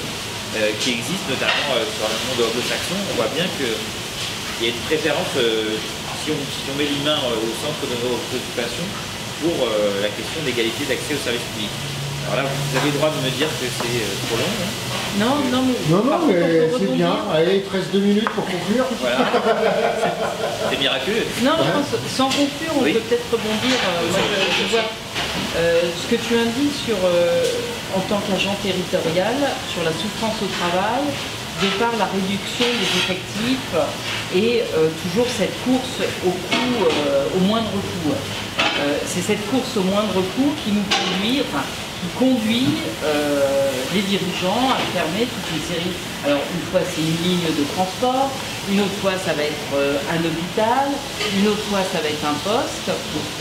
qui existent, notamment sur le monde anglo-saxon, on voit bien qu'il y a une préférence, si on met l'humain au centre de nos préoccupations, pour la question d'égalité d'accès aux services publics. Alors là, vous avez le droit de me dire que c'est trop long. Hein. Non, mais c'est bien. Allez, il te reste 2 minutes pour conclure. Voilà. C'est miraculeux. Non, je pense, sans conclure, on peut peut-être rebondir. Moi, je vois ce que tu indiques sur, en tant qu'agent territorial, sur la souffrance au travail, de par la réduction des effectifs et toujours cette course au coût, au moindre coût. C'est cette course au moindre coût qui nous conduit, qui conduit les dirigeants à fermer toute une série. Alors une fois c'est une ligne de transport, une autre fois ça va être un hôpital, une autre fois ça va être un poste.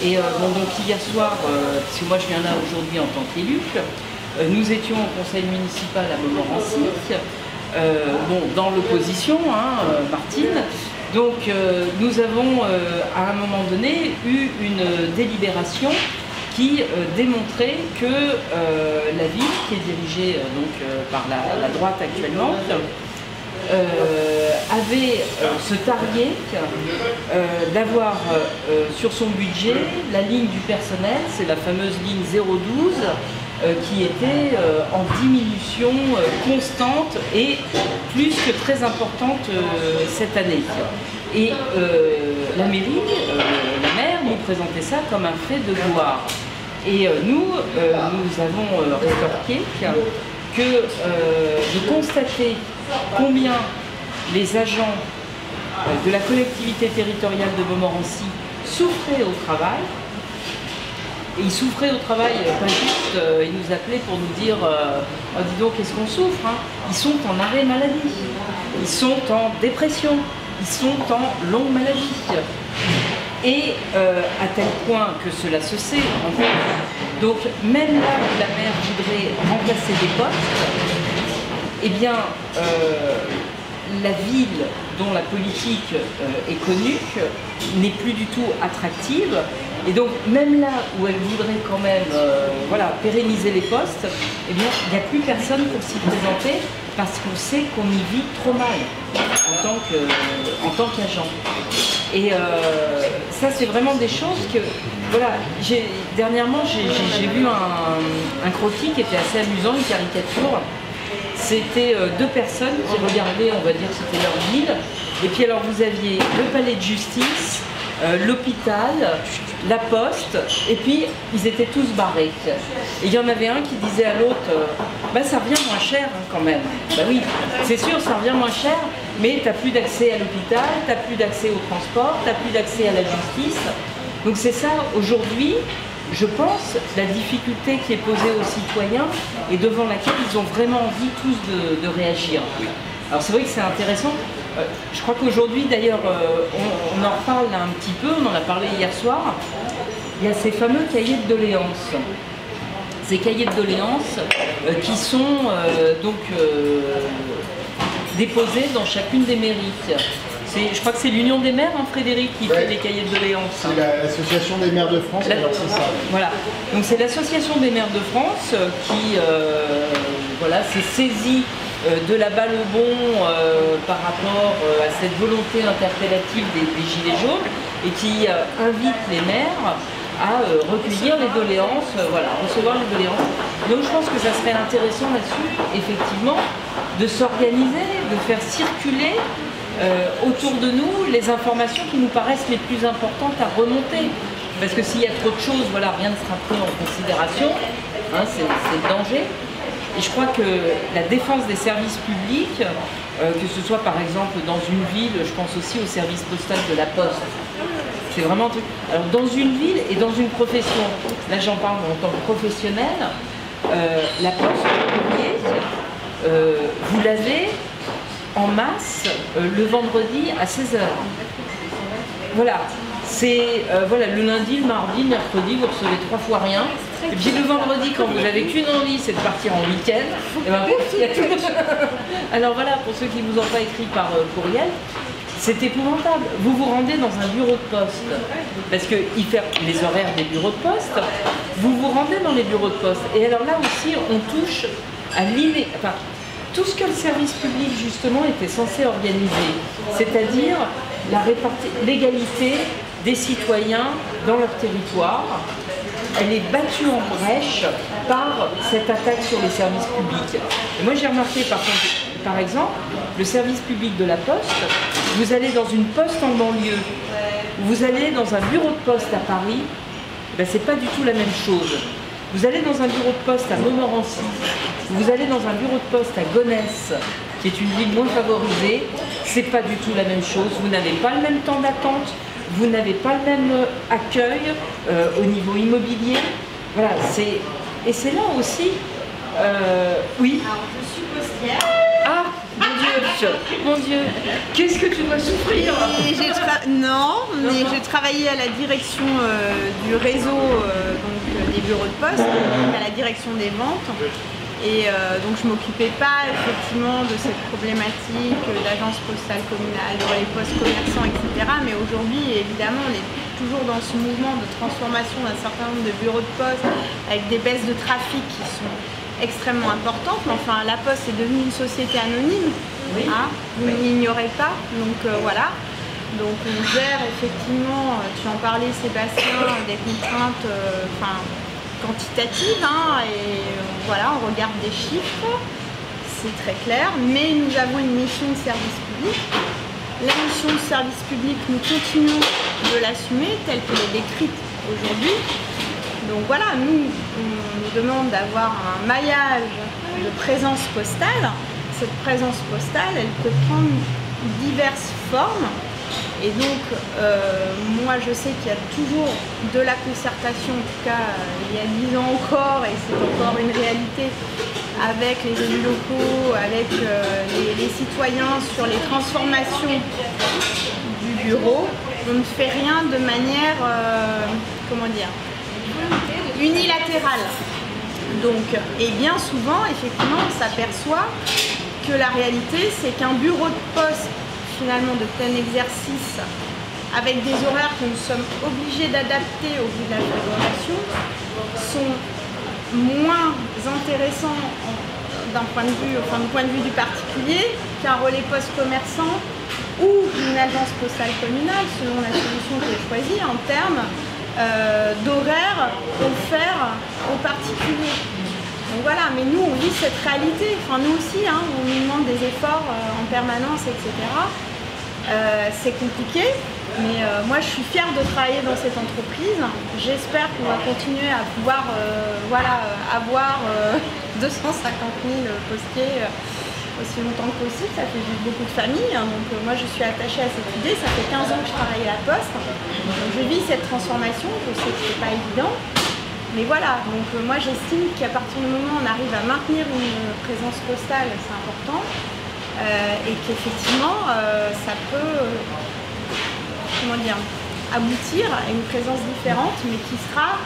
Et bon, donc hier soir, parce que moi je viens là aujourd'hui en tant qu'élu, nous étions au conseil municipal à Montmorency, bon, dans l'opposition, Martine. Donc nous avons à un moment donné eu une délibération qui démontrait que la ville, qui est dirigée par la droite actuellement, avait se targué d'avoir sur son budget la ligne du personnel, c'est la fameuse ligne 012, qui était en diminution constante et plus que très importante cette année. Et la mairie, la maire, nous présentait ça comme un fait de gloire. Et nous avons rétorqué que de constater combien les agents de la collectivité territoriale de Montmorency souffraient au travail. Et ils souffraient au travail, pas juste, ils nous appelaient pour nous dire oh, dis donc, qu'est-ce qu'on souffre, hein. Ils sont en arrêt maladie, ils sont en dépression, ils sont en longue maladie. Et à tel point que cela se sait, en fait, donc même là où la maire voudrait remplacer des postes, eh bien, la ville dont la politique est connue n'est plus du tout attractive. Et donc, même là où elle voudrait quand même voilà, pérenniser les postes, eh bien, il n'y a plus personne pour s'y présenter parce qu'on sait qu'on y vit trop mal en tant qu'agent. Et ça, c'est vraiment des choses que... Voilà, dernièrement, j'ai vu un croquis qui était assez amusant, une caricature. C'était 2 personnes qui regardaient, on va dire, c'était leur ville. Et puis alors, vous aviez le palais de justice, l'hôpital, la poste, et puis ils étaient tous barrés. Et il y en avait un qui disait à l'autre, bah ça revient moins cher hein, quand même. Bah oui, c'est sûr, ça revient moins cher, mais tu n'as plus d'accès à l'hôpital, tu n'as plus d'accès au transport, tu n'as plus d'accès à la justice. Donc c'est ça, aujourd'hui, je pense, la difficulté qui est posée aux citoyens et devant laquelle ils ont vraiment envie tous de réagir. Alors c'est vrai que c'est intéressant. Je crois qu'aujourd'hui, d'ailleurs, on en reparle un petit peu, on en a parlé hier soir, il y a ces fameux cahiers de doléances. Ces cahiers de doléances qui sont déposés dans chacune des mairies. Je crois que c'est l'Union des maires, hein, Frédéric, qui fait les cahiers de doléances. C'est l'Association des maires de France, alors c'est ça. Voilà, donc c'est l'Association des maires de France qui voilà, s'est saisie de la balle au bon par rapport à cette volonté interpellative des Gilets jaunes et qui invite les maires à recueillir les doléances, voilà, recevoir les doléances. Donc je pense que ça serait intéressant là-dessus, effectivement, de s'organiser, de faire circuler autour de nous les informations qui nous paraissent les plus importantes à remonter. Parce que s'il y a trop de choses, voilà, rien ne sera pris en considération, hein, c'est le danger. Et je crois que la défense des services publics, que ce soit par exemple dans une ville, je pense aussi au service postal de la Poste, c'est vraiment un truc. Alors dans une ville et dans une profession, là j'en parle en tant que professionnel, la Poste, le courrier, vous l'avez en masse le vendredi à 16h. Voilà, c'est voilà, le lundi, le mardi, le mercredi, vous recevez 3 fois rien. Et puis le vendredi, quand vous n'avez qu'une envie, c'est de partir en week-end, et ben, il y a tout. Alors voilà, pour ceux qui ne vous ont pas écrit par courriel, c'est épouvantable. Vous vous rendez dans un bureau de poste, parce qu'ils ferment les horaires des bureaux de poste, vous vous rendez dans les bureaux de poste. Et alors là aussi, on touche à tout ce que le service public justement était censé organiser, c'est-à-dire l'égalité des citoyens dans leur territoire. Elle est battue en brèche par cette attaque sur les services publics. Et moi j'ai remarqué par exemple, le service public de la Poste, vous allez dans une poste en banlieue, vous allez dans un bureau de poste à Paris, ben, c'est pas du tout la même chose. Vous allez dans un bureau de poste à Montmorency, vous allez dans un bureau de poste à Gonesse, qui est une ville moins favorisée, c'est pas du tout la même chose. Vous n'avez pas le même temps d'attente, vous n'avez pas le même accueil au niveau immobilier. Voilà, et c'est là aussi. Oui. Alors, je suis postière. Ah, mon Dieu, qu'est-ce que tu dois souffrir? Non, mais j'ai travaillé à la direction du réseau donc, des bureaux de poste, à la direction des ventes. Et donc je ne m'occupais pas effectivement de cette problématique d'agence postale communale, de relais postes commerçants, etc. Mais aujourd'hui, évidemment, on est toujours dans ce mouvement de transformation d'un certain nombre de bureaux de poste avec des baisses de trafic qui sont extrêmement importantes. Mais enfin, la Poste est devenue une société anonyme, oui. Hein, vous ne l'ignorez pas. Donc voilà. Donc on gère effectivement, tu en parlais Sébastien, des contraintes quantitative, hein, et voilà, on regarde des chiffres, c'est très clair, mais nous avons une mission de service public. La mission de service public, nous continuons de l'assumer telle qu'elle est décrite aujourd'hui. Donc voilà, nous, on nous demande d'avoir un maillage de présence postale. Cette présence postale, elle peut prendre diverses formes. Et donc, moi je sais qu'il y a toujours de la concertation, en tout cas il y a 10 ans encore, et c'est encore une réalité, avec les élus locaux, avec les citoyens sur les transformations du bureau. On ne fait rien de manière, comment dire, unilatérale. Donc, et bien souvent, effectivement, on s'aperçoit que la réalité, c'est qu'un bureau de poste finalement de plein exercice, avec des horaires que nous sommes obligés d'adapter au vu de la réglementation, sont moins intéressants d'un point de vue, du point de vue du particulier, qu'un relais poste commerçant ou une agence postale communale, selon la solution qui est choisie, en termes d'horaires offerts aux particuliers. Donc voilà, mais nous on vit cette réalité, enfin nous aussi, hein, on nous demande des efforts en permanence, etc. C'est compliqué, mais moi je suis fière de travailler dans cette entreprise. J'espère qu'on va continuer à pouvoir avoir 250 000 postiers aussi longtemps que possible. Ça fait vivre beaucoup de familles, hein, donc moi je suis attachée à cette idée. Ça fait 15 ans que je travaille à la Poste, donc je vis cette transformation, je sais que c'est pas évident. Mais voilà, donc moi j'estime qu'à partir du moment où on arrive à maintenir une présence postale, c'est important, et qu'effectivement ça peut comment dire, aboutir à une présence différente, mais qui sera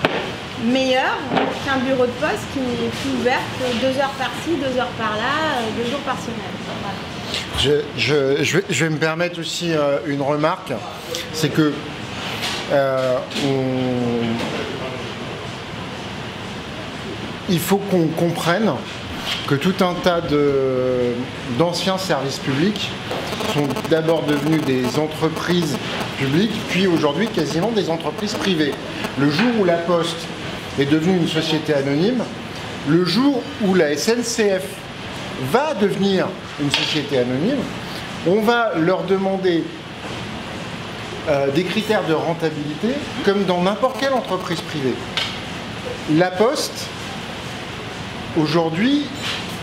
meilleure qu'un bureau de poste qui n'est plus ouvert que 2 heures par-ci, 2 heures par-là, 2 jours par semaine. Voilà. Je vais me permettre aussi une remarque, c'est que il faut qu'on comprenne que tout un tas d'anciens services publics sont d'abord devenus des entreprises publiques, puis aujourd'hui quasiment des entreprises privées. Le jour où la Poste est devenue une société anonyme, le jour où la SNCF va devenir une société anonyme, on va leur demander des critères de rentabilité comme dans n'importe quelle entreprise privée. La Poste aujourd'hui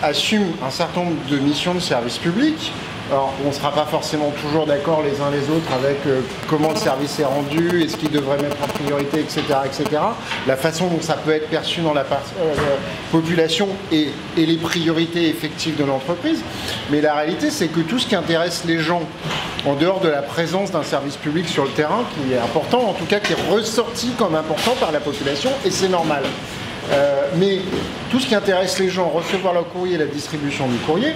assume un certain nombre de missions de service public Alors, on ne sera pas forcément toujours d'accord les uns les autres avec comment le service est rendu, est-ce qu'il devrait mettre en priorité, etc., etc. La façon dont ça peut être perçu dans la population et les priorités effectives de l'entreprise. Mais la réalité, c'est que tout ce qui intéresse les gens, en dehors de la présence d'un service public sur le terrain, qui est important, en tout cas qui est ressorti comme important par la population, et c'est normal. Mais tout ce qui intéresse les gens, recevoir le courrier, la distribution du courrier,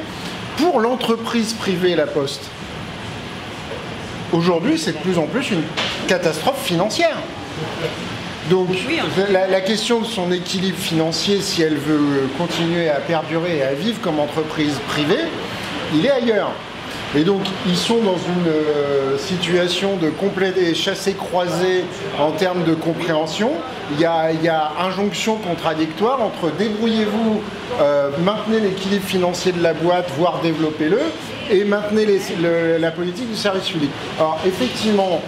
pour l'entreprise privée La Poste, aujourd'hui, c'est de plus en plus une catastrophe financière. Donc, la question de son équilibre financier, si elle veut continuer à perdurer et à vivre comme entreprise privée, il est ailleurs. Et donc, ils sont dans une situation de complet chassé-croisé en termes de compréhension. Il y a injonction contradictoire entre débrouillez-vous, maintenez l'équilibre financier de la boîte, voire développez-le, et maintenez la politique du service public. Alors, effectivement,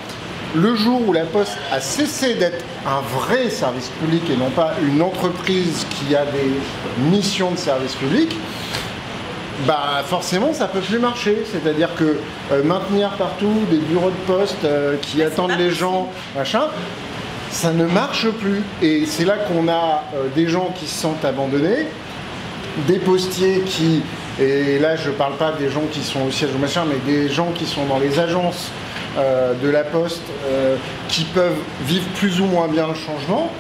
le jour où La Poste a cessé d'être un vrai service public et non pas une entreprise qui a des missions de service public, bah forcément ça peut plus marcher, c'est-à-dire que maintenir partout des bureaux de poste qui attendent les gens, machin, ça ne marche plus. Et c'est là qu'on a des gens qui se sentent abandonnés, des postiers qui, et là je parle pas des gens qui sont au siège ou machin, mais des gens qui sont dans les agences de La Poste qui peuvent vivre plus ou moins bien le changement.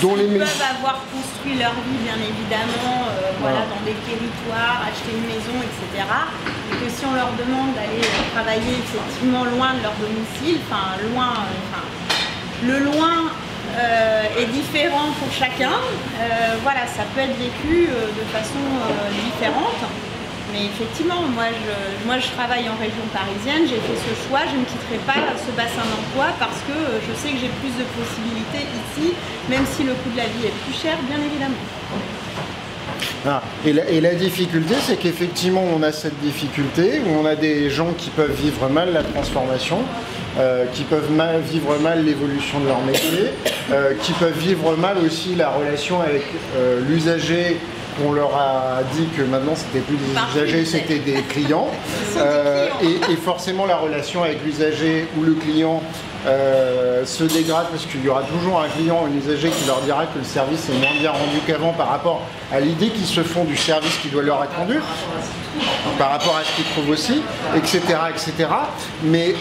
Dont les peuvent avoir construit leur vie bien évidemment voilà, dans des territoires, acheter une maison, etc. Et que si on leur demande d'aller travailler effectivement loin de leur domicile, le loin est différent pour chacun, voilà, ça peut être vécu de façon différente. Mais effectivement, moi je travaille en région parisienne, j'ai fait ce choix, je ne quitterai pas ce bassin d'emploi parce que je sais que j'ai plus de possibilités ici, même si le coût de la vie est plus cher, bien évidemment. Ah, et la difficulté, c'est qu'effectivement, on a cette difficulté où on a des gens qui peuvent vivre mal la transformation, qui peuvent vivre mal l'évolution de leur métier, qui peuvent vivre mal aussi la relation avec l'usager. On leur a dit que maintenant c'était plus des usagers, c'était des clients. Et forcément la relation avec l'usager ou le client se dégrade parce qu'il y aura toujours un client ou un usager qui leur dira que le service est moins bien rendu qu'avant par rapport à l'idée qu'ils se font du service qui doit leur être rendu, par rapport à ce qu'ils trouvent aussi, etc. etc. Mais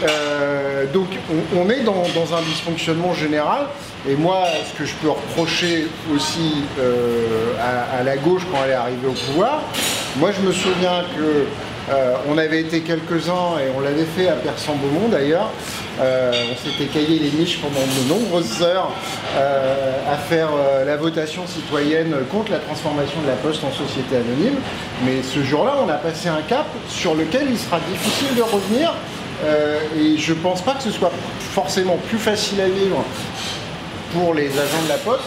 donc on est dans un dysfonctionnement général. Et moi, ce que je peux reprocher aussi à la gauche quand elle est arrivée au pouvoir, moi je me souviens que on avait été quelques-uns, et on l'avait fait à Persan-Beaumont d'ailleurs, on s'était caillé les miches pendant de nombreuses heures à faire la votation citoyenne contre la transformation de La Poste en société anonyme. Mais ce jour-là, on a passé un cap sur lequel il sera difficile de revenir, et je pense pas que ce soit forcément plus facile à vivre pour les agents de La Poste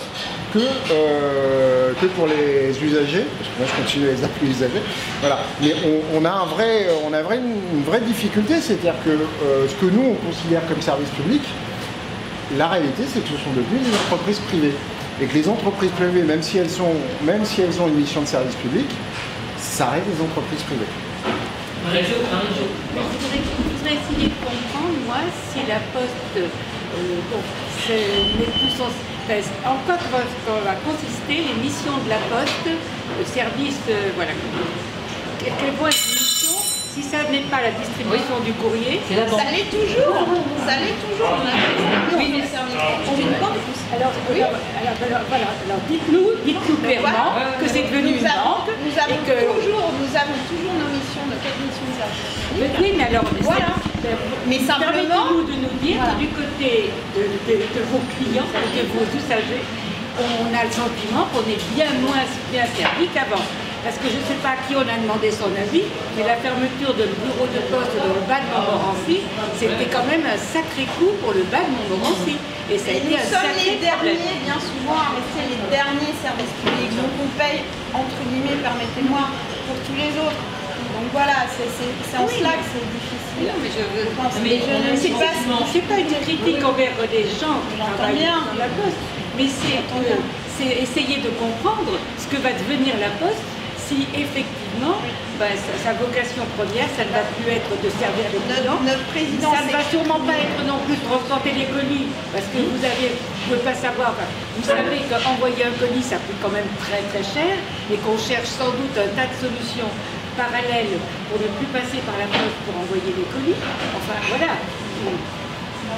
que pour les usagers, parce que moi je continue à les appeler usagers. Voilà. Mais on a une vraie difficulté, c'est-à-dire que ce que nous on considère comme service public, la réalité c'est que ce sont devenus des entreprises privées. Et que les entreprises privées, même si elles ont une mission de service public, ça reste des entreprises privées. Je voudrais essayer de comprendre, moi, si La Poste n'est plus en quoi va consister les missions de La Poste, le service, voilà. Quelles vont être les missions si ça n'est pas la distribution du courrier? Ça l'est toujours. Ça l'est toujours. Oui, mais c'est une banque. Alors, voilà. Alors dites-nous clairement que c'est devenu une banque. Nous avons toujours nos missions, nos 4 missions de service. Oui, mais alors, voilà. Mais simplement, permettez-nous de nous dire que du côté de vos clients, de vos usagers, on a le sentiment qu'on est bien moins bien servi qu'avant. Parce que je ne sais pas à qui on a demandé son avis, mais la fermeture de bureau de poste dans le bas de Montmorency, c'était quand même un sacré coup pour le bas de Montmorency. Et ça a été un sacré problème. Nous sommes les derniers, bien souvent, à rester les derniers services publics. Donc on paye, entre guillemets, permettez-moi, pour tous les autres. Donc voilà, c'est en cela que c'est difficile. Non, mais c'est pas une critique envers les gens qui travaillent dans La Poste, mais c'est essayer de comprendre ce que va devenir La Poste si effectivement maintenant, ben, sa vocation première, ça ne va plus être de servir les clients. Notre président, Ça ne va sûrement pas être non plus de transporter les colis, parce que vous pouvez pas savoir, enfin, vous savez qu'envoyer un colis, ça coûte quand même très très cher, et qu'on cherche sans doute un tas de solutions parallèles pour ne plus passer par la poste pour envoyer les colis. Enfin, voilà.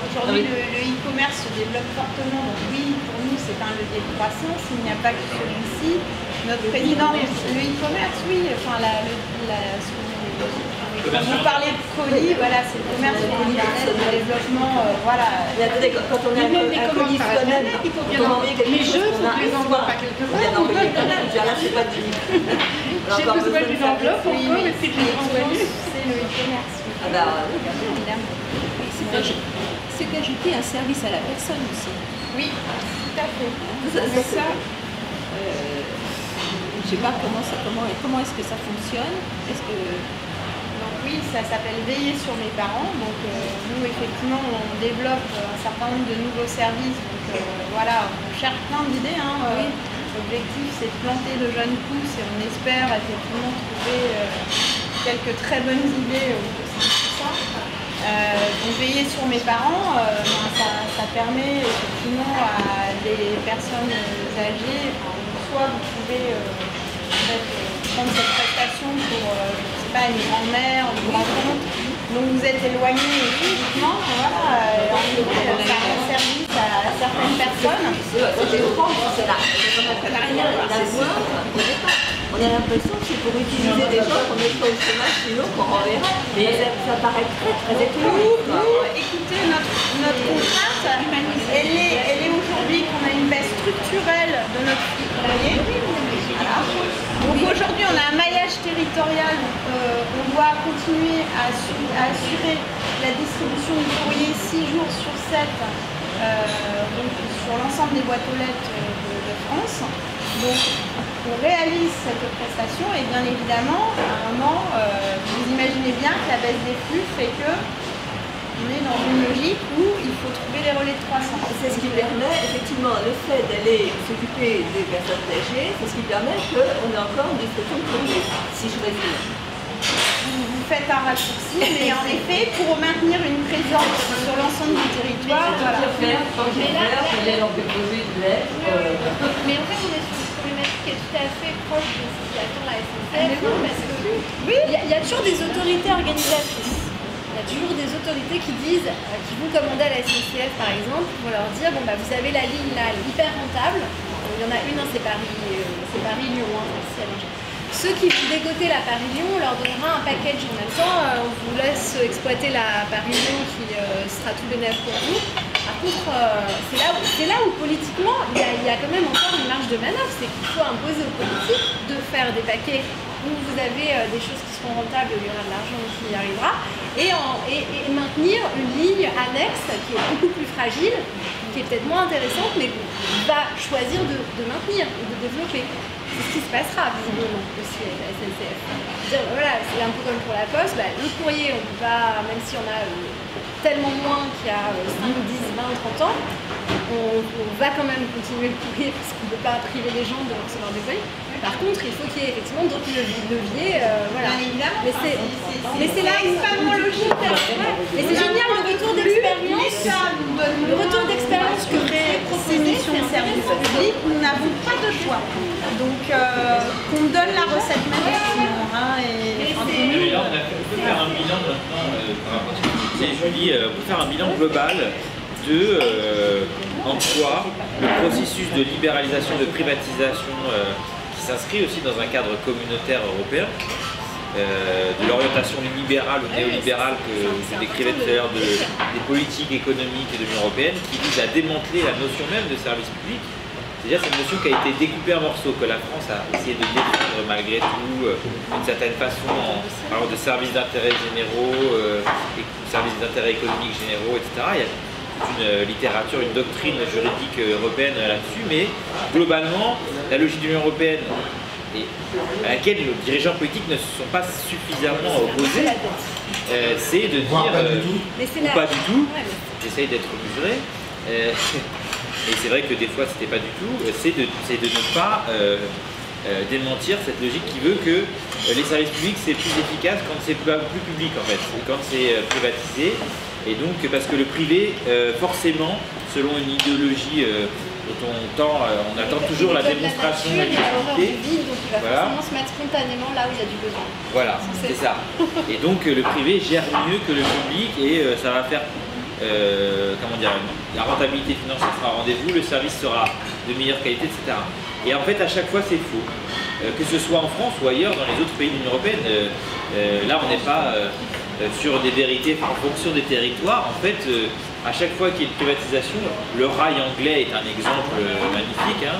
Aujourd'hui, le e-commerce se développe fortement, donc oui, pour nous, c'est un levier de croissance. Il n'y a pas que celui-ci. Notre président, le e-commerce, oui, enfin, quand vous parlez de colis, voilà, c'est le commerce sur Internet, le développement, voilà. Quand on a un colis soi-même, il faut bien envoyer les jeux, il faut que les envoie pas quelque part. Là, c'est pas du... J'ai besoin d'une enveloppe encore, et puis je l'ai envoyé. C'est le e-commerce. Ah bah, Évidemment. C'est d'ajouter un service à la personne aussi. Oui, tout à fait. Ça, je ne sais pas comment est-ce que ça fonctionne. Donc oui, ça s'appelle Veiller sur mes parents. Donc nous, effectivement, on développe un certain nombre de nouveaux services. Donc voilà, on cherche plein d'idées. L'objectif, c'est de planter de jeunes pousses et on espère effectivement trouver quelques très bonnes idées au sein de tout ça. Donc veiller sur mes parents, ça permet effectivement à des personnes âgées, soit vous pouvez prendre cette prestation pour, je sais pas, une grand-mère, une grand-tante, donc vous êtes éloigné physiquement, voilà, ça rend service à certaines personnes. On a l'impression que c'est pour utiliser des gens qu'on met pas au chômage, sinon qu'on renverra. Mais ça paraît très très étonnant. Écoutez, notre contrainte, elle est aujourd'hui qu'on a une baisse structurelle de notre flux courrier. Donc aujourd'hui, on a un maillage territorial, on doit continuer à assurer la distribution du courrier 6 jours sur 7 donc sur l'ensemble des boîtes aux lettres de France. Donc on réalise cette prestation et bien évidemment, à un moment, vous imaginez bien que la baisse des flux fait que on est dans une logique où il faut trouver les relais de croissance. C'est ce qui permet, effectivement, le fait d'aller s'occuper des personnes âgées, c'est ce qui permet qu'on ait encore une distribution de courrier, si je résume. Vous faites un raccourci, mais en effet, pour maintenir une présence sur l'ensemble du territoire, voilà. Mais en fait, on est sur une problématique qui est tout à fait proche de ce qui attend la SNCF, parce que il y a toujours des autorités organisatrices. Il y a toujours des autorités qui disent, qui vont commander à la SNCF par exemple, pour leur dire bon bah vous avez la ligne là, elle est hyper rentable. Il y en a une, c'est Paris-Lyon, Ceux qui vont dégoter la Paris-Lyon, on leur donnera un package en même temps, on vous laisse exploiter la Paris-Lyon qui sera tout bénéf pour vous. Par contre, c'est là où politiquement il y a quand même encore une marge de manœuvre, c'est qu'il faut imposer aux politiques de faire des paquets où vous avez des choses qui seront rentables, il y aura de l'argent qui y arrivera, et maintenir une ligne annexe qui est beaucoup plus fragile, qui est peut-être moins intéressante, mais qu'on va choisir de maintenir et de développer. C'est ce qui se passera visiblement aussi avec la SNCF. Voilà, c'est un peu comme pour la Poste, le courrier, on peut pas, même si on a tellement moins qu'il y a 5, 10, 20, 30 ans, on va quand même continuer le courrier parce qu'on ne peut pas priver les gens de recevoir des courriers. Par contre, il faut qu'il y ait effectivement d'autres leviers. Voilà. Bien évidemment. Mais c'est là extrêmement logique. Mais c'est génial le retour d'expérience. Le retour d'expérience que ces missions de service public, nous n'avons pas de choix. Donc, qu'on donne la recette magique sinon. Et là, on peut faire un bilan maintenant, par rapport à ce que tu disais, Julie, on peut faire un bilan global de en quoi le processus de libéralisation, de privatisation qui s'inscrit aussi dans un cadre communautaire européen, de l'orientation libérale ou néolibérale que je décrivais tout à l'heure des politiques économiques de l'Union européenne, qui vise à démanteler la notion même de service public. C'est-à-dire cette notion qui a été découpée en morceaux, que la France a essayé de défendre malgré tout, d'une certaine façon, en parlant de services d'intérêt généraux, services d'intérêt économique généraux, etc. Il y a toute une littérature, une doctrine juridique européenne là-dessus, mais globalement, la logique de l'Union européenne, et à laquelle nos dirigeants politiques ne se sont pas suffisamment opposés, c'est de dire, ou pas du tout, j'essaye d'être mesuré, et c'est vrai que des fois c'était pas du tout, c'est de ne pas démentir cette logique qui veut que les services publics c'est plus efficace quand c'est plus public en fait, et quand c'est privatisé. Et donc parce que le privé, forcément, selon une idéologie dont on attend toujours la démonstration de l'utilité. Donc il va forcément se mettre spontanément là où il y a du besoin. Voilà, c'est ça. Et donc le privé gère mieux que le public et ça va faire, comment dire, la rentabilité financière sera au rendez-vous, le service sera de meilleure qualité, etc. Et en fait à chaque fois c'est faux. Que ce soit en France ou ailleurs dans les autres pays de l'Union Européenne, là on n'est pas sur des vérités en fonction des territoires. En fait, à chaque fois qu'il y a une privatisation, le rail anglais est un exemple magnifique. Hein.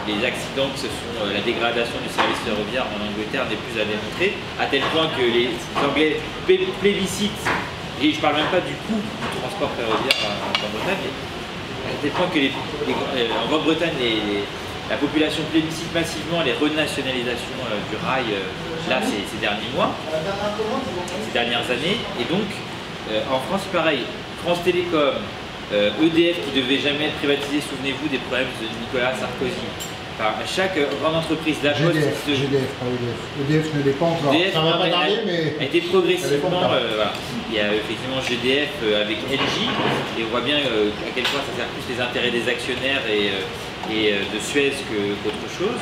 Les accidents que ce sont la dégradation du service ferroviaire en Angleterre n'est plus à démontrer, à tel point que les Anglais plébiscitent, et je ne parle même pas du coût du transport ferroviaire en Grande-Bretagne, à tel point que en Grande-Bretagne, la population plébiscite massivement les renationalisations du rail là ces derniers mois, ces dernières années. Et donc en France pareil, France Télécom, EDF qui devait jamais être privatisé, souvenez-vous des problèmes de Nicolas Sarkozy. Enfin, chaque grande entreprise, la Poste, GDF, pas EDF. EDF ne l'est pas encore. EDF, ça va pas tarder, mais a été progressivement. Voilà. Il y a effectivement GDF avec LG, et on voit bien à quel point ça sert plus les intérêts des actionnaires et de Suez qu'autre chose.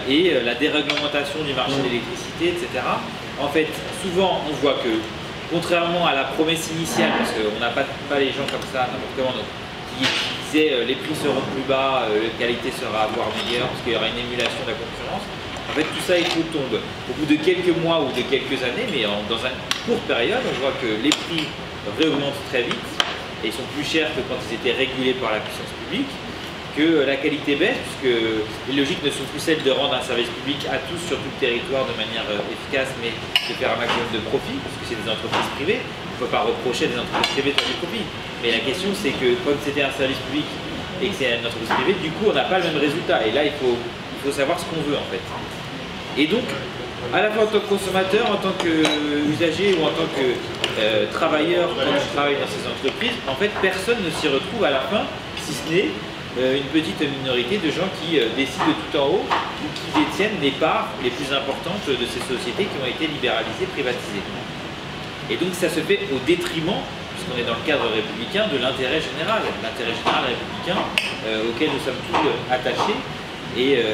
Et la déréglementation du marché de l'électricité, etc. En fait, souvent, on voit que, contrairement à la promesse initiale, parce qu'on n'a pas les gens comme ça, n'importe comment, donc, qui disaient les prix seront plus bas, la qualité sera voire meilleure, parce qu'il y aura une émulation de la concurrence. En fait, tout ça, il faut tomber. Au bout de quelques mois ou de quelques années, mais dans une courte période, on voit que les prix réaugmentent très vite et sont plus chers que quand ils étaient régulés par la puissance publique, que la qualité baisse, puisque les logiques ne sont plus celles de rendre un service public à tous sur tout le territoire de manière efficace, mais de faire un maximum de profit, parce que c'est des entreprises privées. Il ne faut pas reprocher à des entreprises privées de faire du profit. Mais la question, c'est que quand c'était un service public et que c'est une entreprise privée, du coup, on n'a pas le même résultat. Et là, il faut savoir ce qu'on veut, en fait. Et donc, à la fois en tant que consommateur, en tant qu'usager ou en tant que travailleur, quand on travaille dans ces entreprises, en fait, personne ne s'y retrouve à la fin, si ce n'est une petite minorité de gens qui décident de tout en haut ou qui détiennent les parts les plus importantes de ces sociétés qui ont été libéralisées, privatisées. Et donc ça se fait au détriment, puisqu'on est dans le cadre républicain, de l'intérêt général républicain auquel nous sommes tous attachés et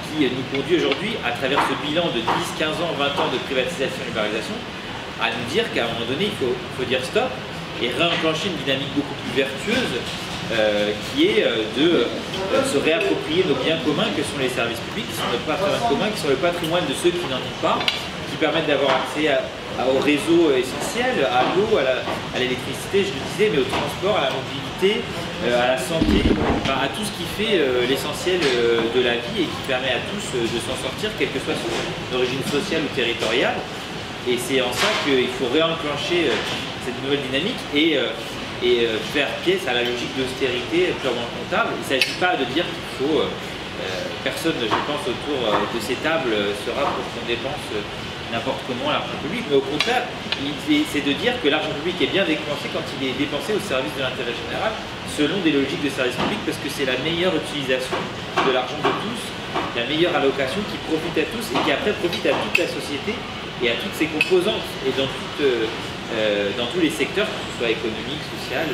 qui nous conduit aujourd'hui, à travers ce bilan de 10, 15 ans, 20 ans de privatisation et libéralisation, à nous dire qu'à un moment donné, il faut dire stop et réenclencher une dynamique beaucoup plus vertueuse qui est de se réapproprier nos biens communs que sont les services publics, qui sont notre patrimoine commun, qui sont le patrimoine de ceux qui n'en ont pas, qui permettent d'avoir accès au réseau essentiel, à l'eau, à l'électricité, je le disais, mais au transport, à la mobilité, à la santé, enfin, à tout ce qui fait l'essentiel de la vie et qui permet à tous de s'en sortir, quelle que soit son origine sociale ou territoriale. Et c'est en ça qu'il faut réenclencher cette nouvelle dynamique et faire pièce à la logique d'austérité purement comptable. Il ne s'agit pas de dire qu'il faut, personne, je pense, autour de ces tables sera pour qu'on dépense n'importe comment l'argent public, mais au contraire, c'est de dire que l'argent public est bien dépensé quand il est dépensé au service de l'intérêt général, selon des logiques de service public, parce que c'est la meilleure utilisation de l'argent de tous, la meilleure allocation qui profite à tous et qui après profite à toute la société et à toutes ses composantes, et dans tous les secteurs, que ce soit économique, social,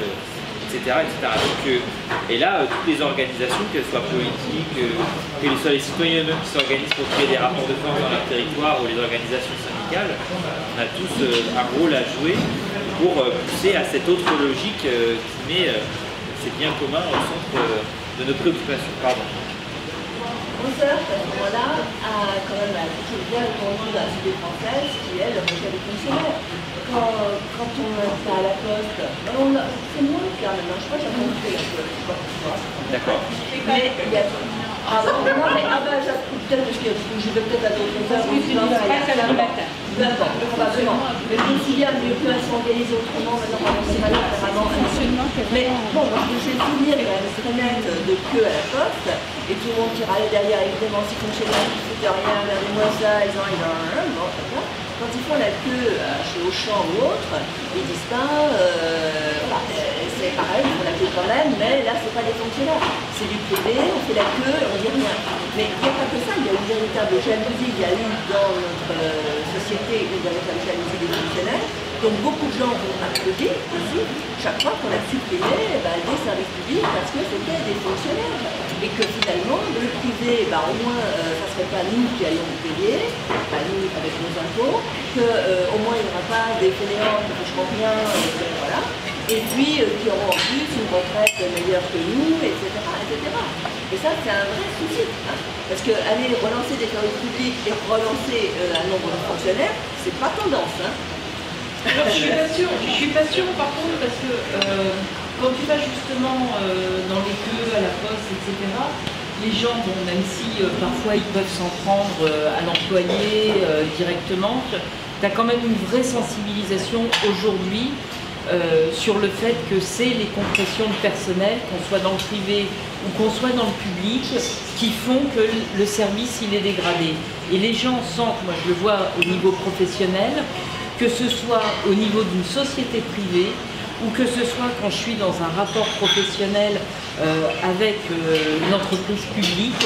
etc. Donc, et là, toutes les organisations, qu'elles soient politiques, que ce soit les citoyens eux-mêmes qui s'organisent pour créer des rapports de force dans leur territoire, ou les organisations syndicales, on a tous un rôle à jouer pour pousser à cette autre logique qui met ces biens communs au centre de nos préoccupations. Pardon. 11 heures, à ce moment-là, a quand même appliqué bien le commandement de la société française qui est le recueil des fonctionnaires. Quand on va à la poste, c'est moins le cas maintenant, je crois que j'ai compris la poste. D'accord. Mais il y a... peut-être parce que je vais peut-être à d'autres heures. Oui, c'est une presse à la matin. D'accord, probablement. Mais je me souviens mieux que s'organiser autrement, maintenant, c'est mal apparemment un fonctionnement. Mais bon, j'ai le souvenir quand même très net de queue à la poste, et tout le monde qui râlait derrière, évidemment, ces fonctionnaires qui ne foutent rien, regardez-moi ça, ils ont bon, ça. Quand ils font la queue chez Auchan ou autre, ils disent pas, voilà, c'est pareil, on fait la queue quand même, mais là, c'est pas des fonctionnaires. C'est du privé, on fait la queue et on dit rien. Mais il n'y a pas que ça, il y a une véritable jalousie. Il y a eu dans notre société une véritable jalousie des fonctionnaires. Donc beaucoup de gens ont applaudi aussi chaque fois qu'on a supprimé des services publics parce que c'était des fonctionnaires. Et que finalement, le privé, au moins, ça ne serait pas nous qui allions vous payer, nous avec nos impôts, qu'au moins il n'y aura pas des fainéants qui ne toucheront rien, voilà. Et puis qui auront en plus une retraite meilleure que nous, etc. etc. Et ça, c'est un vrai souci. Parce qu'aller relancer des services publics et relancer un nombre de fonctionnaires, c'est pas tendance. Alors, je suis pas sûre par contre, parce que quand tu vas justement dans les queues, à la poste, etc., les gens, même si parfois ils peuvent s'en prendre à l'employé directement, tu as quand même une vraie sensibilisation aujourd'hui sur le fait que c'est les compressions de personnel, qu'on soit dans le privé ou qu'on soit dans le public, qui font que le service il est dégradé. Et les gens sentent, moi je le vois au niveau professionnel, que ce soit au niveau d'une société privée ou que ce soit quand je suis dans un rapport professionnel avec une entreprise publique,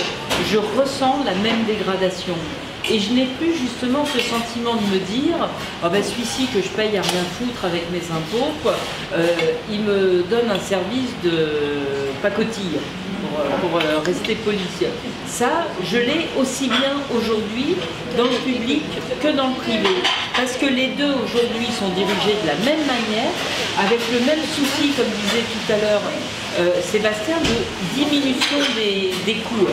je ressens la même dégradation. Et je n'ai plus justement ce sentiment de me dire celui-ci que je paye à rien foutre avec mes impôts, il me donne un service de pacotille, pour rester poli. Ça, je l'ai aussi bien aujourd'hui dans le public que dans le privé. Parce que les deux aujourd'hui sont dirigés de la même manière, avec le même souci, comme disait tout à l'heure Sébastien, de diminution des coûts.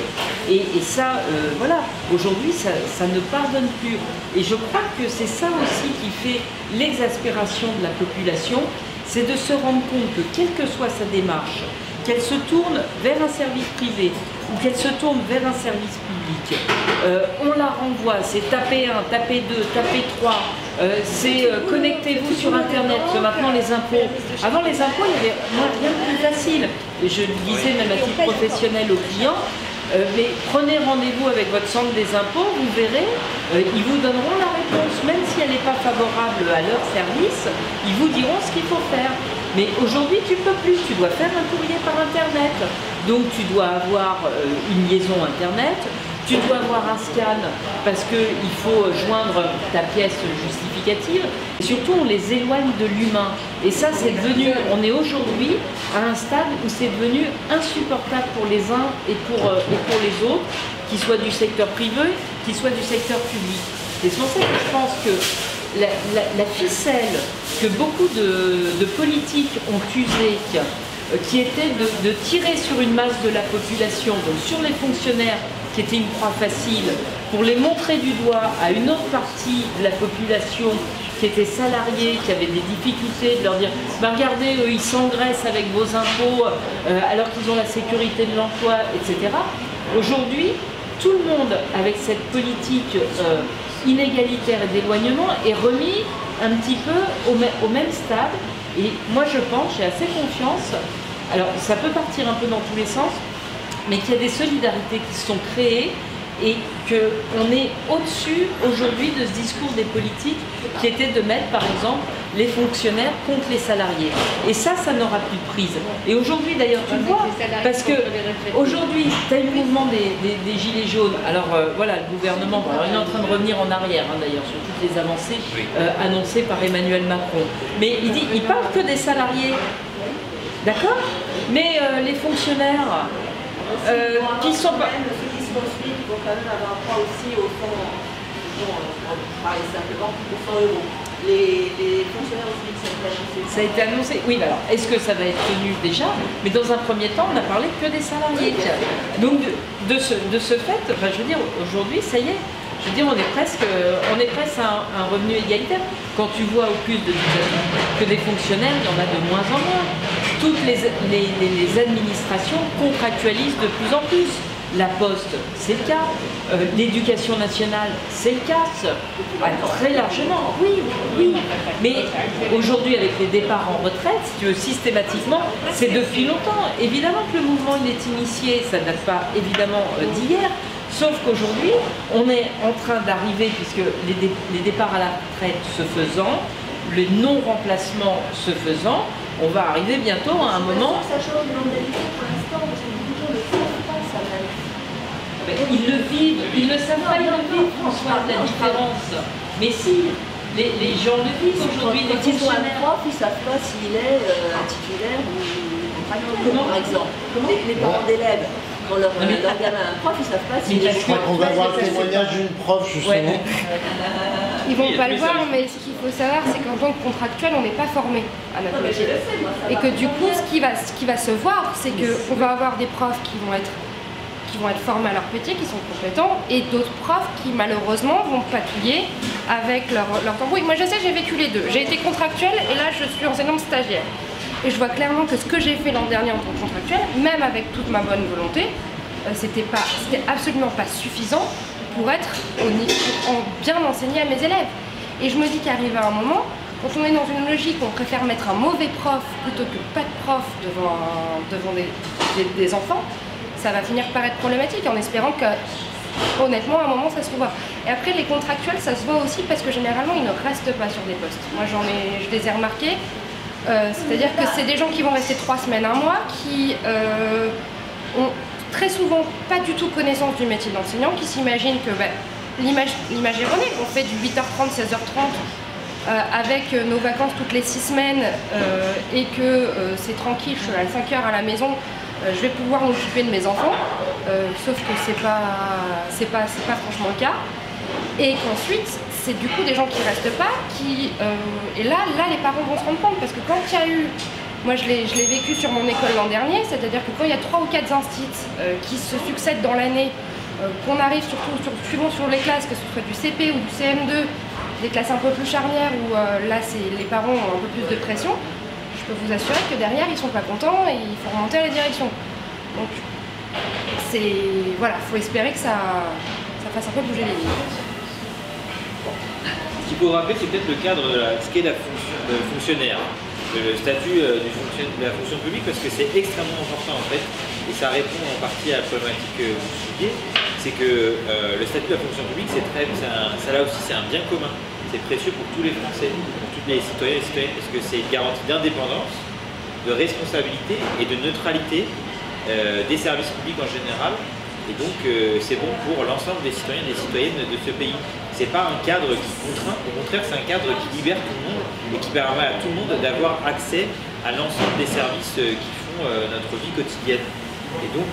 Et ça, voilà, aujourd'hui, ça ne pardonne plus. Et je crois que c'est ça aussi qui fait l'exaspération de la population, c'est de se rendre compte que, quelle que soit sa démarche, qu'elle se tourne vers un service privé ou qu'elle se tourne vers un service public, on la renvoie, c'est taper 1, taper 2, taper 3, c'est connectez-vous sur Internet, que maintenant les impôts, avant les impôts, il y avait rien de plus facile. Et je le disais même à titre professionnel aux clients, mais prenez rendez-vous avec votre centre des impôts, vous verrez, ils vous donneront la réponse, même si elle n'est pas favorable à leur service, ils vous diront ce qu'il faut faire. Mais aujourd'hui, tu peux plus, tu dois faire un courrier par Internet. Donc tu dois avoir une liaison Internet, tu dois avoir un scan parce qu'il faut joindre ta pièce justificative. Et surtout, on les éloigne de l'humain. Et ça, c'est devenu, on est aujourd'hui à un stade où c'est devenu insupportable pour les uns et pour les autres, qu'ils soient du secteur privé, qu'ils soient du secteur public. Et c'est pour ça que je pense que la ficelle que beaucoup de politiques ont usée, qui était de tirer sur une masse de la population, donc sur les fonctionnaires, qui était une proie facile, pour les montrer du doigt à une autre partie de la population qui était salariée, qui avait des difficultés, de leur dire regardez, eux, ils s'engraissent avec vos impôts alors qu'ils ont la sécurité de l'emploi, etc. Aujourd'hui, tout le monde, avec cette politique inégalitaire et d'éloignement, est remis un petit peu au même stade. Et moi je pense, j'ai assez confiance, alors ça peut partir un peu dans tous les sens, mais qu'il y a des solidarités qui se sont créées et qu'on est au-dessus aujourd'hui de ce discours des politiques qui était de mettre par exemple les fonctionnaires contre les salariés. Et ça n'aura plus de prise. Et aujourd'hui d'ailleurs tu le vois, parce que aujourd'hui tu as eu le mouvement des gilets jaunes. Alors voilà, le gouvernement, il est en train de revenir en arrière d'ailleurs sur toutes les avancées annoncées par Emmanuel Macron. Mais il parle que des salariés, d'accord? Mais les fonctionnaires qui sont pas... Il faut quand même avoir droit aussi au fonds, pour parler simplement, au fonds euro. Les fonctionnaires au SMIC, ça a été annoncé. Oui, alors, est-ce que ça va être tenu déjà? Mais dans un premier temps, on n'a parlé que des salariés. Donc, de ce fait, enfin, je veux dire, aujourd'hui, ça y est, je veux dire, on est presque à un revenu égalitaire. Quand tu vois au plus que des fonctionnaires, il y en a de moins en moins. Toutes les administrations contractualisent de plus en plus. La Poste, c'est le cas. L'éducation nationale, c'est le cas. Très largement, oui. Mais aujourd'hui, avec les départs en retraite, si tu veux, systématiquement, c'est depuis longtemps. Évidemment que le mouvement, il est initié, ça ne date pas évidemment d'hier. Sauf qu'aujourd'hui, on est en train d'arriver, puisque les départs à la retraite se faisant, les non-remplacements se faisant, on va arriver bientôt à un moment... Ça change une mentalité pour l'instant, parce que beaucoup de gens ne savent pas ça même. Ils le vivent, ils ne savent pas, ils le vivent, François, la différence. Mais si, les gens le vivent aujourd'hui, les Quand ils ont un fonctionnaires. prof, ils ne savent pas s'il est un titulaire ou contractuel, par exemple. Les parents d'élèves, quand leur gamin a un prof, ils ne savent pas s'il est... Je crois qu'on va avoir le témoignage d'une prof, justement. Ils vont pas le voir, mais ce qu'il faut savoir, c'est qu'en tant que contractuel, on n'est pas formé à notre métier. Et que du coup, ce qui va se voir, c'est qu'on va avoir des profs qui vont être formés à leur métier, qui sont compétents, et d'autres profs qui malheureusement vont patouiller avec leur tambouille. Moi je sais, j'ai vécu les deux. J'ai été contractuelle et là je suis enseignante stagiaire. Et je vois clairement que ce que j'ai fait l'an dernier en tant que contractuelle, même avec toute ma bonne volonté, c'était absolument pas suffisant pour être bien enseigné à mes élèves. Et je me dis qu'arrivé à un moment, quand on est dans une logique où on préfère mettre un mauvais prof plutôt que pas de prof devant des enfants, ça va finir par être problématique, en espérant que, honnêtement, à un moment, ça se voit. Et après, les contractuels, ça se voit aussi parce que généralement, ils ne restent pas sur des postes. Moi, je les ai remarqués. C'est-à-dire que c'est des gens qui vont rester 3 semaines, 1 mois, qui ont très souvent pas du tout connaissance du métier d'enseignant, qui s'imaginent que l'image erronée, on fait du 8h30, 16h30, avec nos vacances toutes les 6 semaines et que c'est tranquille, je suis à 5 heures à la maison, je vais pouvoir m'occuper de mes enfants, sauf que c'est pas franchement le cas. Et qu'ensuite, c'est du coup des gens qui restent pas, et là les parents vont se rendre compte, parce que quand il y a eu, moi je l'ai vécu sur mon école l'an dernier, c'est-à-dire que quand il y a 3 ou 4 instituts qui se succèdent dans l'année, qu'on arrive suivant sur les classes, que ce soit du CP ou du CM2, des classes un peu plus charnières où là les parents ont un peu plus de pression, je peux vous assurer que derrière ils sont pas contents et il faut remonter à la direction. Donc voilà, faut espérer que ça fasse un peu bouger les lignes. Ce qu'il faut rappeler, c'est peut-être le cadre de ce qu'est la fonction de fonctionnaire, le statut de la fonction publique, parce que c'est extrêmement important en fait, et ça répond en partie à la problématique que vous soulignez, c'est que le statut de la fonction publique, ça là aussi c'est un bien commun, c'est précieux pour tous les Français, pour tous les citoyens et les citoyennes, parce que c'est une garantie d'indépendance, de responsabilité et de neutralité des services publics en général. Et donc c'est bon pour l'ensemble des citoyens et des citoyennes de ce pays. C'est pas un cadre qui contraint, au contraire c'est un cadre qui libère tout le monde et qui permet à tout le monde d'avoir accès à l'ensemble des services qui font notre vie quotidienne. Et donc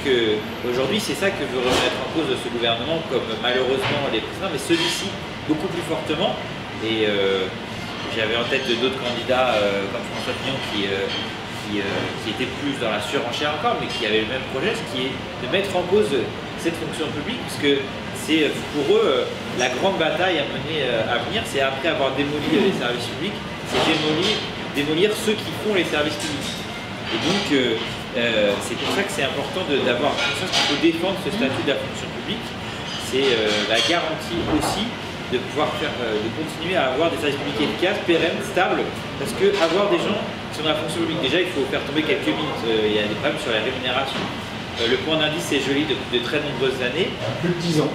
aujourd'hui c'est ça que veut remettre en cause ce gouvernement, comme malheureusement les précédents, mais celui-ci beaucoup plus fortement. Et j'avais en tête d'autres candidats comme François Fillon qui était plus dans la surenchère encore, mais qui avait le même projet, ce qui est de mettre en cause cette fonction publique, puisque c'est pour eux la grande bataille à mener à venir, c'est après avoir démoli les services publics, c'est démolir ceux qui font les services publics. Et donc c'est pour ça que c'est important d'avoir conscience qu'il faut défendre ce statut de la fonction publique. C'est la garantie aussi de pouvoir de continuer à avoir des services publics efficaces, pérennes, stables, parce que avoir des gens qui sont dans la fonction publique, déjà il faut faire tomber quelques mythes, il y a des problèmes sur la rémunération. Le point d'indice est gelé depuis de très nombreuses années. Plus de 10 ans.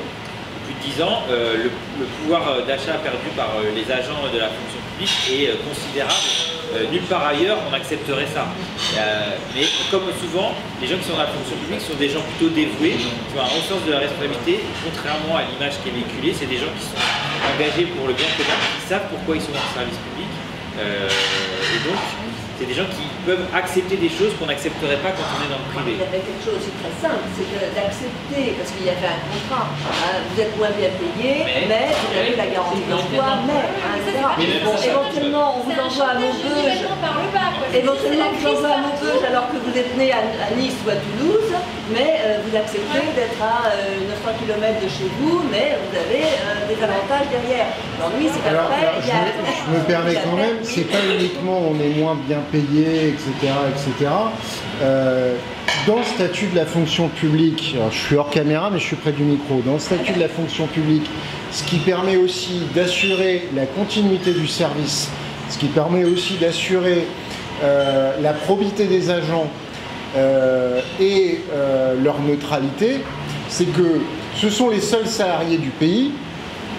Depuis 10 ans, le pouvoir d'achat perdu par les agents de la fonction publique est considérable. Nulle part ailleurs on accepterait ça. Mais comme souvent, les gens qui sont dans la fonction publique sont des gens plutôt dévoués, qui ont un haut sens de la responsabilité, contrairement à l'image qui est véhiculée, c'est des gens qui sont engagés pour le bien commun, qui savent pourquoi ils sont dans le service public. Et donc, c'est des gens qui peuvent accepter des choses qu'on n'accepterait pas quand on est dans le privé. Il y avait quelque chose aussi très simple, c'est d'accepter, parce qu'il y avait un contrat, vous êtes moins bien payé, mais vous avez la garantie d'emploi, etc. Bon, éventuellement, on vous envoie à Maubeuge, alors que vous êtes né à Nice ou à Toulouse, mais vous acceptez d'être à 900 km de chez vous, mais vous avez des avantages derrière. L'ennui, c'est qu'après, je me permets quand même, c'est pas uniquement on est moins bien payé, etc. etc. Dans le statut de la fonction publique, alors je suis hors caméra mais je suis près du micro, dans le statut de la fonction publique, ce qui permet aussi d'assurer la continuité du service, ce qui permet aussi d'assurer la probité des agents et leur neutralité, c'est que ce sont les seuls salariés du pays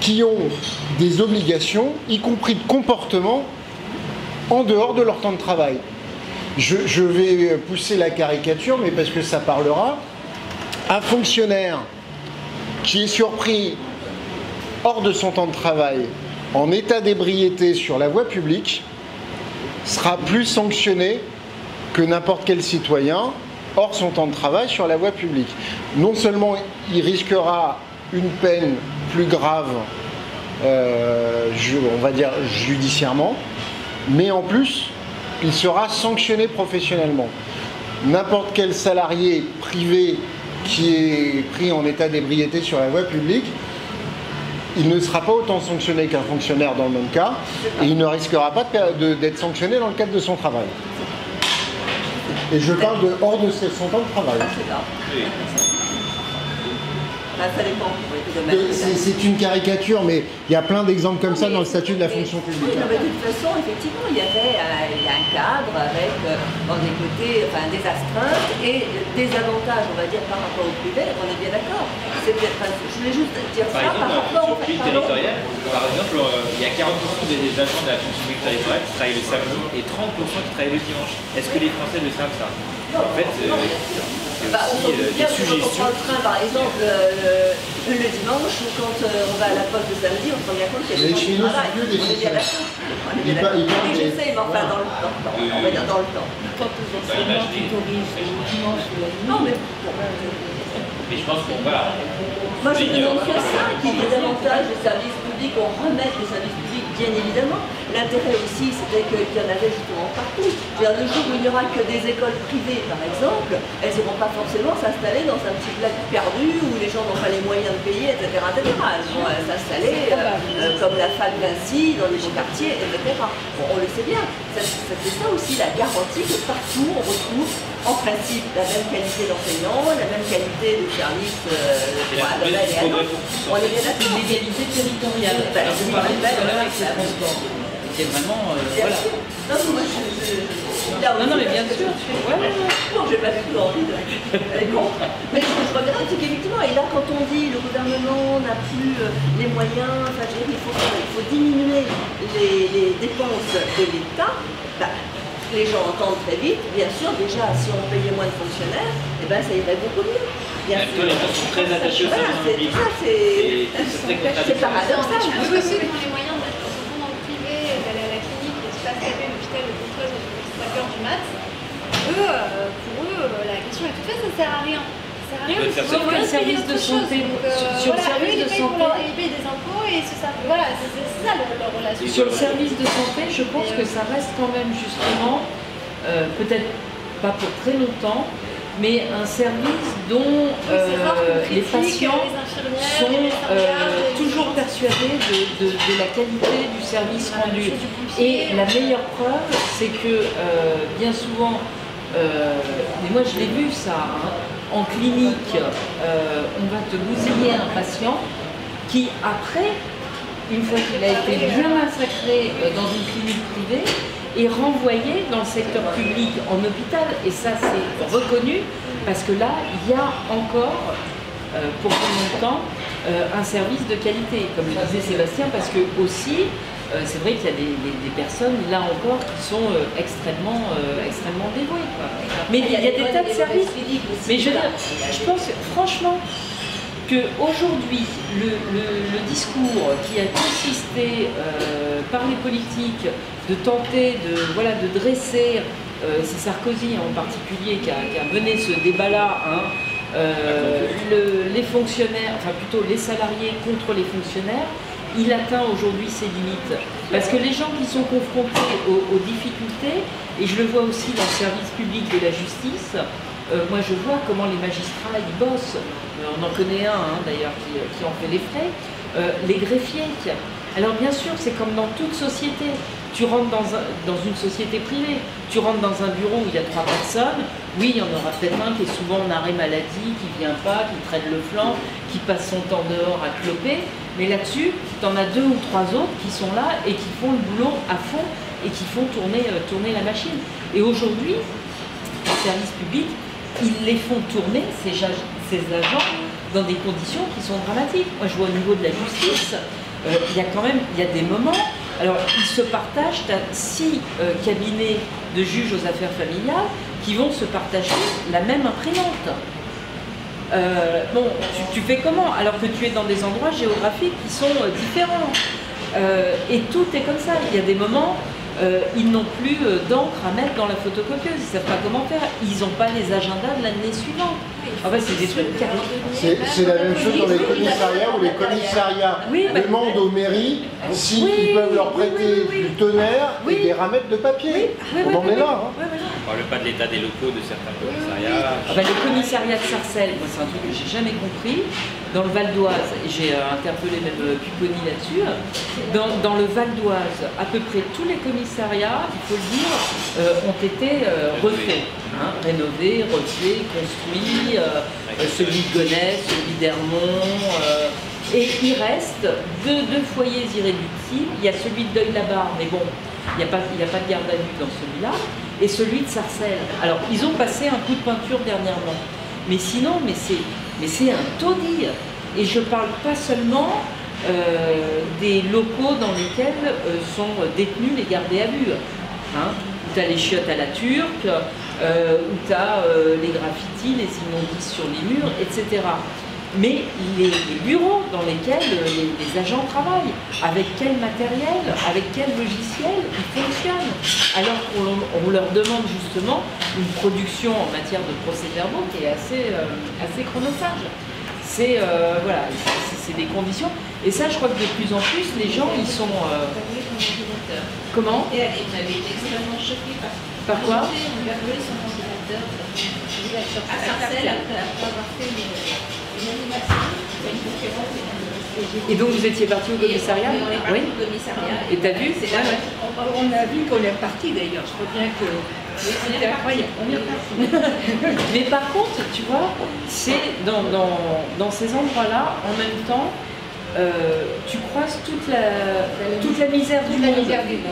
qui ont des obligations, y compris de comportement, en dehors de leur temps de travail. Je vais pousser la caricature, mais parce que ça parlera. Un fonctionnaire qui est surpris hors de son temps de travail, en état d'ébriété sur la voie publique, sera plus sanctionné que n'importe quel citoyen hors son temps de travail sur la voie publique. Non seulement il risquera une peine plus grave, on va dire judiciairement, mais en plus, il sera sanctionné professionnellement. N'importe quel salarié privé qui est pris en état d'ébriété sur la voie publique, il ne sera pas autant sanctionné qu'un fonctionnaire dans le même cas, et il ne risquera pas d'être sanctionné dans le cadre de son travail. Et je parle de hors de son temps de travail. Ça dépend. C'est une caricature, mais il y a plein d'exemples comme ça dans le statut de la fonction publique. Oui, non, mais de toute façon, effectivement, il y a un cadre avec des côtés, des astreintes et des avantages, on va dire, par rapport au privé, on est bien d'accord. Je voulais juste dire ça par rapport au territorial. Par exemple, il y a 40% des agents de la fonction publique territoriale qui travaillent le samedi et 30% qui travaillent le dimanche. Est-ce que les Français le savent ça? En fait, c'est aussi des suggestions. Quand on prend le train, par exemple, le dimanche, ou quand on va à la poste le samedi, on se rend bien compte qu'il y a des gens qui travaillent. On est bien d'accord. Oui, je sais, mais enfin, dans le temps. On va dire dans le temps. Quand les enseignants qui corrigent le dimanche ou la nuit. Non, mais Mais je pense qu'on va. moi, je demande que ça, qu'il y ait davantage de services publics, on remette les services publics, bien évidemment. L'intérêt aussi, c'était qu'il y en avait justement partout. Le jour où il n'y aura que des écoles privées, par exemple, elles ne vont pas forcément s'installer dans un petit lac perdu où les gens n'ont pas les moyens de payer, etc. Elles vont s'installer comme la fac Vinci, dans les beaux quartiers, etc. Bon, on le sait bien. C'est ça aussi la garantie que partout on retrouve en principe la même qualité d'enseignants, la même qualité de service à Noël et à Noël. On est bien d'accord. L'égalité territoriale. C'est pas avec le transport. C'est vraiment. Voilà. Non, mais bien sûr. Non, j'ai pas du tout envie d'aller contre. Mais ce que je regrette, c'est qu'effectivement, et là, quand on dit le gouvernement n'a plus les moyens, enfin, je veux dire, il faut diminuer les dépenses de l'État, les gens entendent très vite. Bien sûr, déjà, si on payait moins de fonctionnaires, eh ben, ça irait beaucoup mieux. Bien sûr. Les gens sont très attachés au service public. C'est paradoxal. Eux aussi, ils ont les moyens d'être dans le privé, d'aller à la clinique, de se passer à l'hôpital de contrôle de 5 heures du mat. Eux, pour eux, la question est toute faite, ça sert à rien. Ça sert à rien. Sauf que le service de santé, sur le service de santé, ils payent des impôts et voilà, c'est ça leur relation. Sur le service de santé, je pense que ça reste quand même justement, peut-être pas pour très longtemps, mais un service dont les patients sont toujours persuadés de la qualité du service rendu. Et la meilleure preuve, c'est que bien souvent, mais moi je l'ai vu ça, en clinique, on va te bousiller un patient qui après, une fois qu'il a été bien massacré dans une clinique privée, est renvoyé dans le secteur public en hôpital, et ça c'est reconnu, parce que là, il y a encore, pour tout longtemps, un service de qualité, comme le disait Sébastien, parce que aussi, c'est vrai qu'il y a des personnes, là encore, qui sont extrêmement dévouées. Quoi. Mais il y a des tas de services. Mais je pense franchement qu'aujourd'hui, le discours qui a consisté par les politiques de tenter de dresser, c'est Sarkozy en particulier qui a mené ce débat-là, les fonctionnaires, enfin plutôt les salariés contre les fonctionnaires, il atteint aujourd'hui ses limites. Parce que les gens qui sont confrontés aux difficultés, et je le vois aussi dans le service public de la justice, moi je vois comment les magistrats ils bossent. On en connaît un d'ailleurs qui en fait les frais. Les greffiers. Alors bien sûr, c'est comme dans toute société. Tu rentres dans une société privée, tu rentres dans un bureau où il y a 3 personnes, oui, il y en aura peut-être un qui est souvent en arrêt maladie, qui ne vient pas, qui traîne le flanc, qui passe son temps dehors à cloper, mais là-dessus, tu en as 2 ou 3 autres qui sont là et qui font le boulot à fond et qui font tourner la machine. Et aujourd'hui, les services publics, ils les font tourner, ces agents, dans des conditions qui sont dramatiques. Moi, je vois au niveau de la justice, il y a des moments Alors, ils se partagent, tu as 6 cabinets de juges aux affaires familiales qui vont se partager la même imprimante. Bon, tu fais comment? Alors que tu es dans des endroits géographiques qui sont différents. Et tout est comme ça. Il y a des moments, ils n'ont plus d'encre à mettre dans la photocopieuse. Ils ne savent pas comment faire. Ils n'ont pas les agendas de l'année suivante. En fait, c'est des trucs carrés. C'est la même chose dans les commissariats où les commissariats demandent aux mairies s'ils peuvent leur prêter du tonnerre et des ramettes de papier. On en est là. On ne parle pas de l'état des locaux de certains commissariats. Le commissariat de Sarcelles, moi c'est un truc que j'ai jamais compris. Dans le Val d'Oise, et j'ai interpellé même Pupponi là-dessus, dans le Val d'Oise, à peu près tous les commissariats, il faut le dire, ont été refaits, hein, rénovés, refaits, construits, celui de Gonesse, celui d'Hermont, et il reste deux foyers irréductibles. Il y a celui de Deuil-la-Barre, mais bon, il n'y a pas de garde à vue dans celui-là, et celui de Sarcelles. Alors, ils ont passé un coup de peinture dernièrement, mais sinon, c'est un taudis. Et je ne parle pas seulement des locaux dans lesquels sont détenus les gardés à vue. Hein, où tu as les chiottes à la turque, où tu as les graffitis, les immondices sur les murs, etc. Mais les bureaux dans lesquels les agents travaillent, avec quel matériel, avec quel logiciel ils fonctionnent, alors qu'on leur demande justement une production en matière de procès-verbaux qui est assez chronophage. C'est voilà, c'est des conditions. Et ça, je crois que de plus en plus, les gens, ils sont... Comment? Et elle m'avait été extrêmement choquée par quoi? On lui a volé son ventilateur à Sarcelles après avoir fait une animation, une conférence. Et donc vous étiez parti au commissariat? On est parti au commissariat. Et t'as vu? On a vu qu'on est reparti d'ailleurs, je crois bien que c'était incroyable. On est reparti. Mais par contre, tu vois, c'est dans ces endroits-là, en même temps, tu croises toute la misère du monde.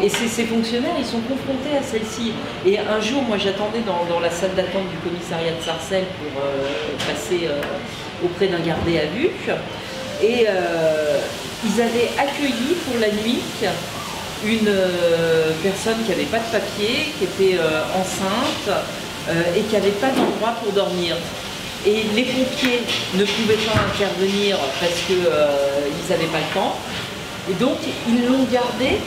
Et ces fonctionnaires, ils sont confrontés à celle-ci. Et un jour, moi j'attendais dans la salle d'attente du commissariat de Sarcelles pour passer auprès d'un gardé à vue. Et ils avaient accueilli pour la nuit une personne qui n'avait pas de papier, qui était enceinte et qui n'avait pas d'endroit pour dormir. Et les pompiers ne pouvaient pas intervenir parce qu'ils n'avaient pas le temps. Et donc ils l'ont gardée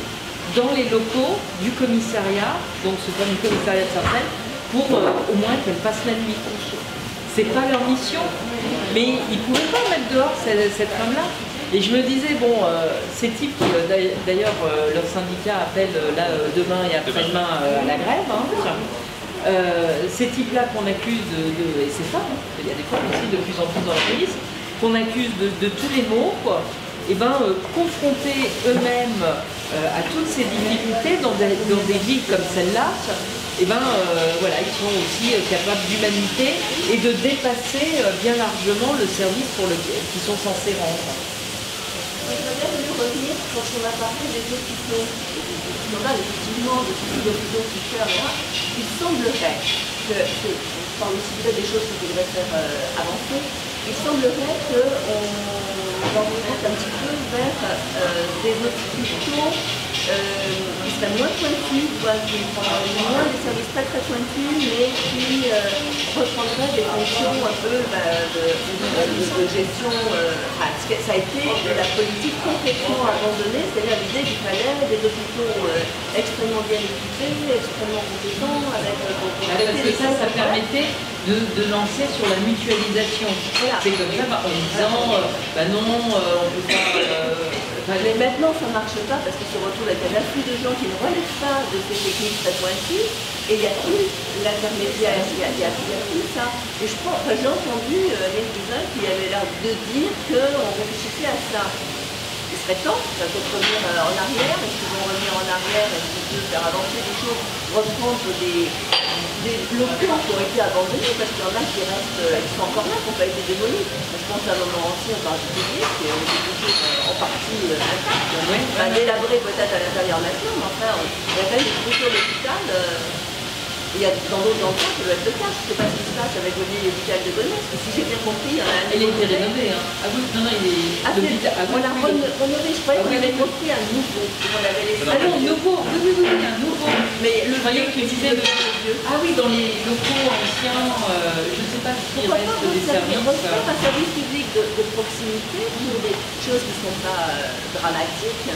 dans les locaux du commissariat, donc ce fameux commissariat de Sarcelles, pour au moins qu'elle passe la nuit. C'est pas leur mission, mais ils ne pouvaient pas mettre dehors cette femme-là. Et je me disais, bon, ces types, d'ailleurs, leur syndicat appelle là, demain et après-demain à la grève, hein, ces types-là qu'on accuse et ces femmes, hein, il y a des femmes aussi de plus en plus dans la police, qu'on accuse de tous les maux, quoi, et ben, confrontés eux-mêmes à toutes ces difficultés dans des villes comme celle-là, et ben, voilà, ils sont aussi capables d'humanité et de dépasser bien largement le service qu'ils sont censés rendre. Je voudrais bien voulu revenir quand on a parlé des hôpitaux. On a effectivement de tous les hôpitaux qui ferment. Il semblerait que, je parle aussi peut-être des choses qu'il faudrait faire avancer, il semblerait qu'on oriente un petit peu vers des hôpitaux qui seraient moins pointus, moins des services très très pointus, mais qui reprendraient des fonctions un peu de gestion. Ça a été la politique complètement abandonnée, c'est-à-dire l'idée qu'il fallait des hôpitaux extrêmement bien équipés, extrêmement compétents, avec ça permettait de lancer sur la mutualisation. Voilà. C'est comme ça, en disant, non, on peut pas... mais maintenant, ça ne marche pas parce qu'on se retrouve avec un afflux de gens qui ne relèvent pas de ces techniques très pointues et il n'y a plus l'intermédiaire, il y a plus ça. Et je pense, j'ai entendu les cousins qui avaient l'air de dire qu'on réfléchissait à ça. Il serait temps, ça peut revenir en arrière. Est-ce qu'ils vont revenir en arrière? Est-ce qu'on peut faire avancer des choses, reprendre des locaux qui ont été abandonnés, parce qu'il y en a qui restent, qui sont encore là, qui n'ont pas été démolis. Je pense à Montmorency en particulier, qui est en partie intact, délabré peut-être à l'intérieur maintenant, mais enfin, il y a quand même des structures d'hôpital Et il y a dans d'autres endroits, ça doit être le cas. Je ne sais pas ce qui se passe avec le vieil hôpital de Gonesse, parce que si j'ai bien compris, il y en a un. Il a été rénové, hein. Ah oui, non, non, il est. Ah, on l'a rénové, je croyais qu'on avait construit un nouveau. On avait laissé. Ah non, nouveau, oui, un nouveau. Mais le croyais que tu disais le vieux. Ah oui, dans les locaux anciens, je ne sais pas s'il reste des services. Un service public de proximité pour des choses qui ne sont pas dramatiques.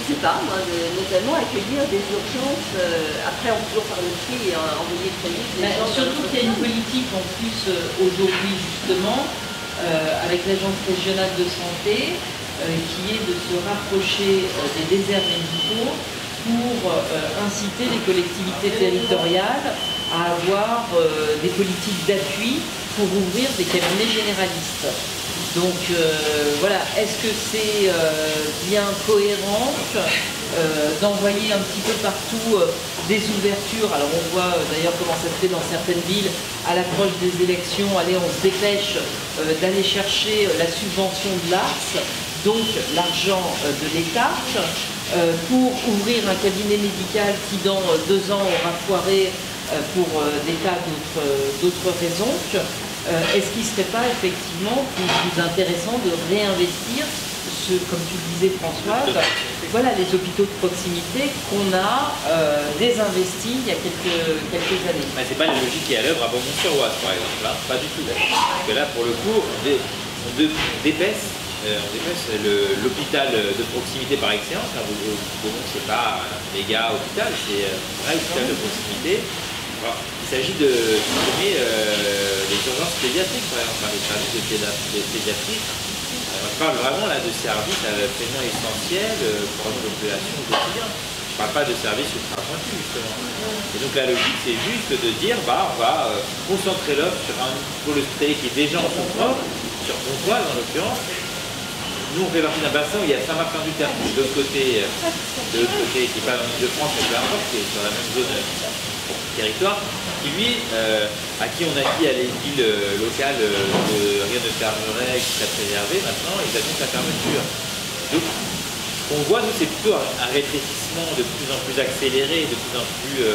Je ne sais pas, moi, notamment accueillir des urgences. Après, on peut toujours faire le tri et envoyer très vite les gens. Surtout qu'il y a une politique en plus aujourd'hui, justement, avec l'Agence régionale de santé, qui est de se rapprocher des déserts médicaux pour inciter les collectivités territoriales à avoir des politiques d'appui pour ouvrir des cabinets généralistes. Donc voilà, est-ce que c'est bien cohérent d'envoyer un petit peu partout des ouvertures? Alors on voit d'ailleurs comment ça se fait dans certaines villes, à l'approche des élections, allez on se dépêche d'aller chercher la subvention de l'ARS, donc l'argent de l'État, pour ouvrir un cabinet médical qui dans 2 ans aura foiré pour des tas d'autres raisons. Est-ce qu'il ne serait pas effectivement plus intéressant de réinvestir, comme tu le disais Françoise, voilà, les hôpitaux de proximité qu'on a désinvestis il y a quelques années? C'est pas la logique qui est à l'œuvre à Beaumont-sur-Oise par exemple, là, pas du tout. Parce que là pour le coup, on dépaisse l'hôpital de proximité par excellence. Beaumont c'est pas un méga hôpital, c'est un vrai hôpital de proximité. Alors, il s'agit de supprimer les urgences pédiatriques, par exemple, les services de pédiatrie. Je parle vraiment là de services absolument essentiels pour une population au quotidien. Je ne parle pas de services ultra pointus, justement. Et donc la logique, c'est juste de dire, on va concentrer l'offre sur un pôle hospitalier qui est déjà en son propre, sur Pontoise en l'occurrence. Nous, on fait partie d'un bassin où il y a Saint-Martin-du-Tertre, de l'autre côté, qui n'est pas dans l'île de France, mais peu importe, qui est sur la même zone territoire, qui lui, à qui on a dit à les villes locales rien ne fermerait, qui serait préservé, maintenant ils annoncent la fermeture. Donc ce qu'on voit, nous, c'est plutôt un rétrécissement de plus en plus accéléré, de plus en plus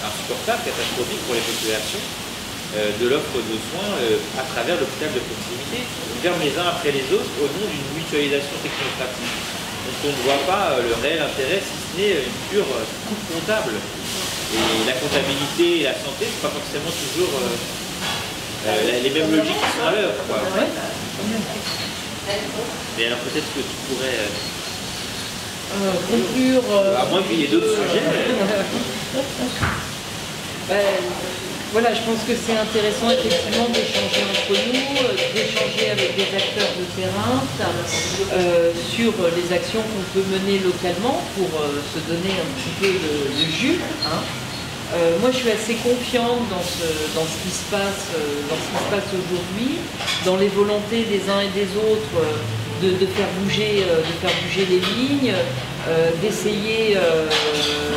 insupportable, catastrophique pour les populations, de l'offre de soins à travers l'hôpital de proximité. On ferme les uns après les autres au nom d'une mutualisation technocratique. Donc on ne voit pas le réel intérêt, si ce n'est une pure coupe comptable. Et la comptabilité et la santé, c'est pas forcément toujours les mêmes logiques qui sont à l'œuvre. Ouais. Mais alors peut-être que tu pourrais conclure. À moins qu'il y ait d'autres sujets. Voilà, je pense que c'est intéressant effectivement d'échanger entre nous, d'échanger avec des acteurs de terrain sur les actions qu'on peut mener localement pour se donner un petit peu le jus. Moi, je suis assez confiante dans ce qui se passe aujourd'hui, dans les volontés des uns et des autres de faire bouger les lignes, d'essayer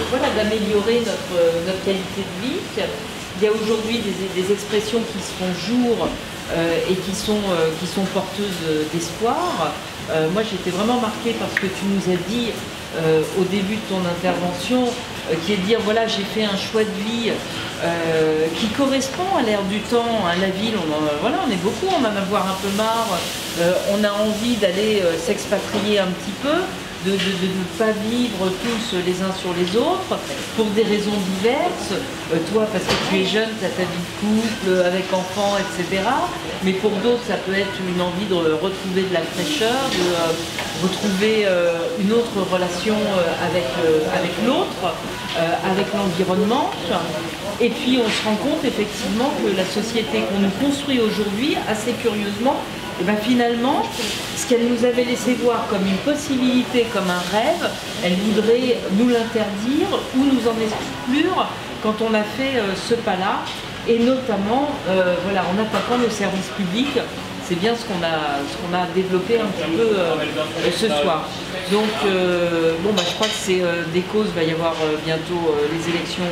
voilà, d'améliorer notre qualité de vie. Il y a aujourd'hui des expressions qui se font jour et qui sont porteuses d'espoir. Moi, j'étais vraiment marquée par ce que tu nous as dit au début de ton intervention, qui est de dire, voilà, j'ai fait un choix de vie qui correspond à l'ère du temps, à la ville. On est beaucoup, on en a avoir un peu marre, on a envie d'aller s'expatrier un petit peu, de ne pas vivre tous les uns sur les autres, pour des raisons diverses. Toi, parce que tu es jeune, tu as ta vie de couple, avec enfants, etc. Mais pour d'autres, ça peut être une envie de retrouver de la fraîcheur, de retrouver une autre relation avec l'autre, avec l'environnement. Et puis on se rend compte effectivement que la société qu'on nous construit aujourd'hui, assez curieusement, et bien finalement, ce qu'elle nous avait laissé voir comme une possibilité, comme un rêve, elle voudrait nous l'interdire ou nous en exclure quand on a fait ce pas-là, et notamment voilà, en attaquant le service public. C'est bien ce qu'on a développé un petit peu ce soir. Donc je crois que c'est des causes, il va y avoir bientôt les élections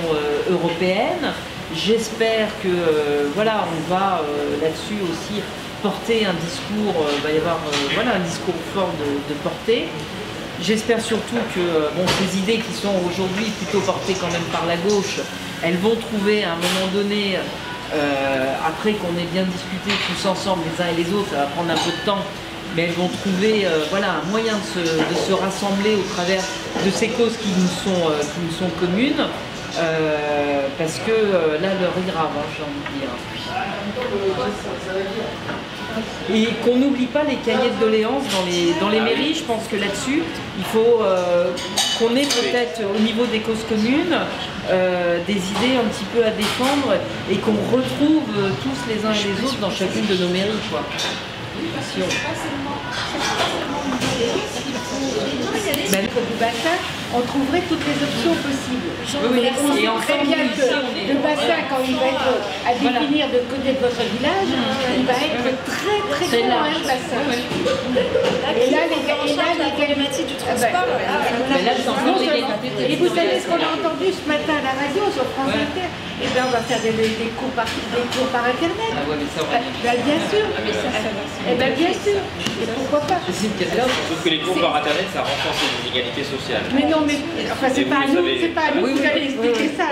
européennes. J'espère que voilà, on va là-dessus aussi porter un discours, il va y avoir un discours fort de portée. j'espère surtout que bon, ces idées qui sont aujourd'hui plutôt portées quand même par la gauche, elles vont trouver à un moment donné, après qu'on ait bien discuté tous ensemble les uns et les autres, ça va prendre un peu de temps, mais elles vont trouver voilà, un moyen de se rassembler au travers de ces causes qui nous sont communes, parce que là l'heure est grave, hein, j'ai envie de dire. Et qu'on n'oublie pas les cahiers de doléances dans les mairies. Je pense que là-dessus, il faut qu'on ait peut-être au niveau des causes communes des idées un petit peu à défendre et qu'on retrouve tous les uns et les autres dans chacune de nos mairies, quoi. Si Du bassin, on trouverait toutes les options possibles. Oui, on sait très bien que le bassin, quand il va être à définir de côté de votre village, il va être très très grand, le bassin. Et là, les problématiques du transport. Et vous savez ce qu'on a entendu ce matin à la radio sur France Inter? Eh bien, on va faire des cours par Internet. Ah ouais, mais ça, Bien sûr. Eh bien, bien sûr. Et pourquoi pas? Sauf que les cours par Internet, ça renforce les inégalités sociales. Mais non, mais enfin, c'est pas à nous que vous allez expliquer ça.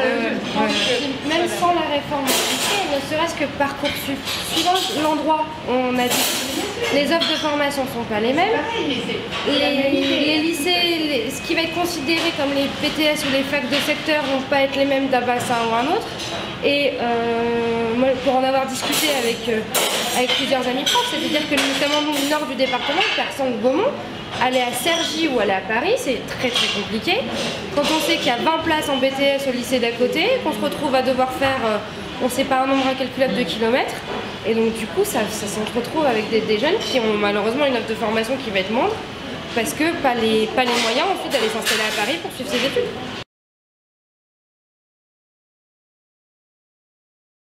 Même sans la réforme appliquée, ne serait-ce que Parcoursup, suivant l'endroit où on a dit les offres de formation ne sont pas les mêmes, les lycées, ce qui va être considéré comme les BTS ou les facs de secteur ne vont pas être les mêmes d'un bassin ou un autre. Et moi, pour en avoir discuté avec plusieurs amis profs, c'est-à-dire que notamment le nord du département, personne de Beaumont, aller à Cergy ou aller à Paris, c'est très très compliqué. Quand on sait qu'il y a 20 places en BTS au lycée d'à côté, qu'on se retrouve à devoir faire, on ne sait pas un nombre incalculable de kilomètres, et donc du coup ça se retrouve avec des jeunes qui ont malheureusement une offre de formation qui va être moindre, parce que pas les moyens ensuite d'aller s'installer à Paris pour suivre ses études.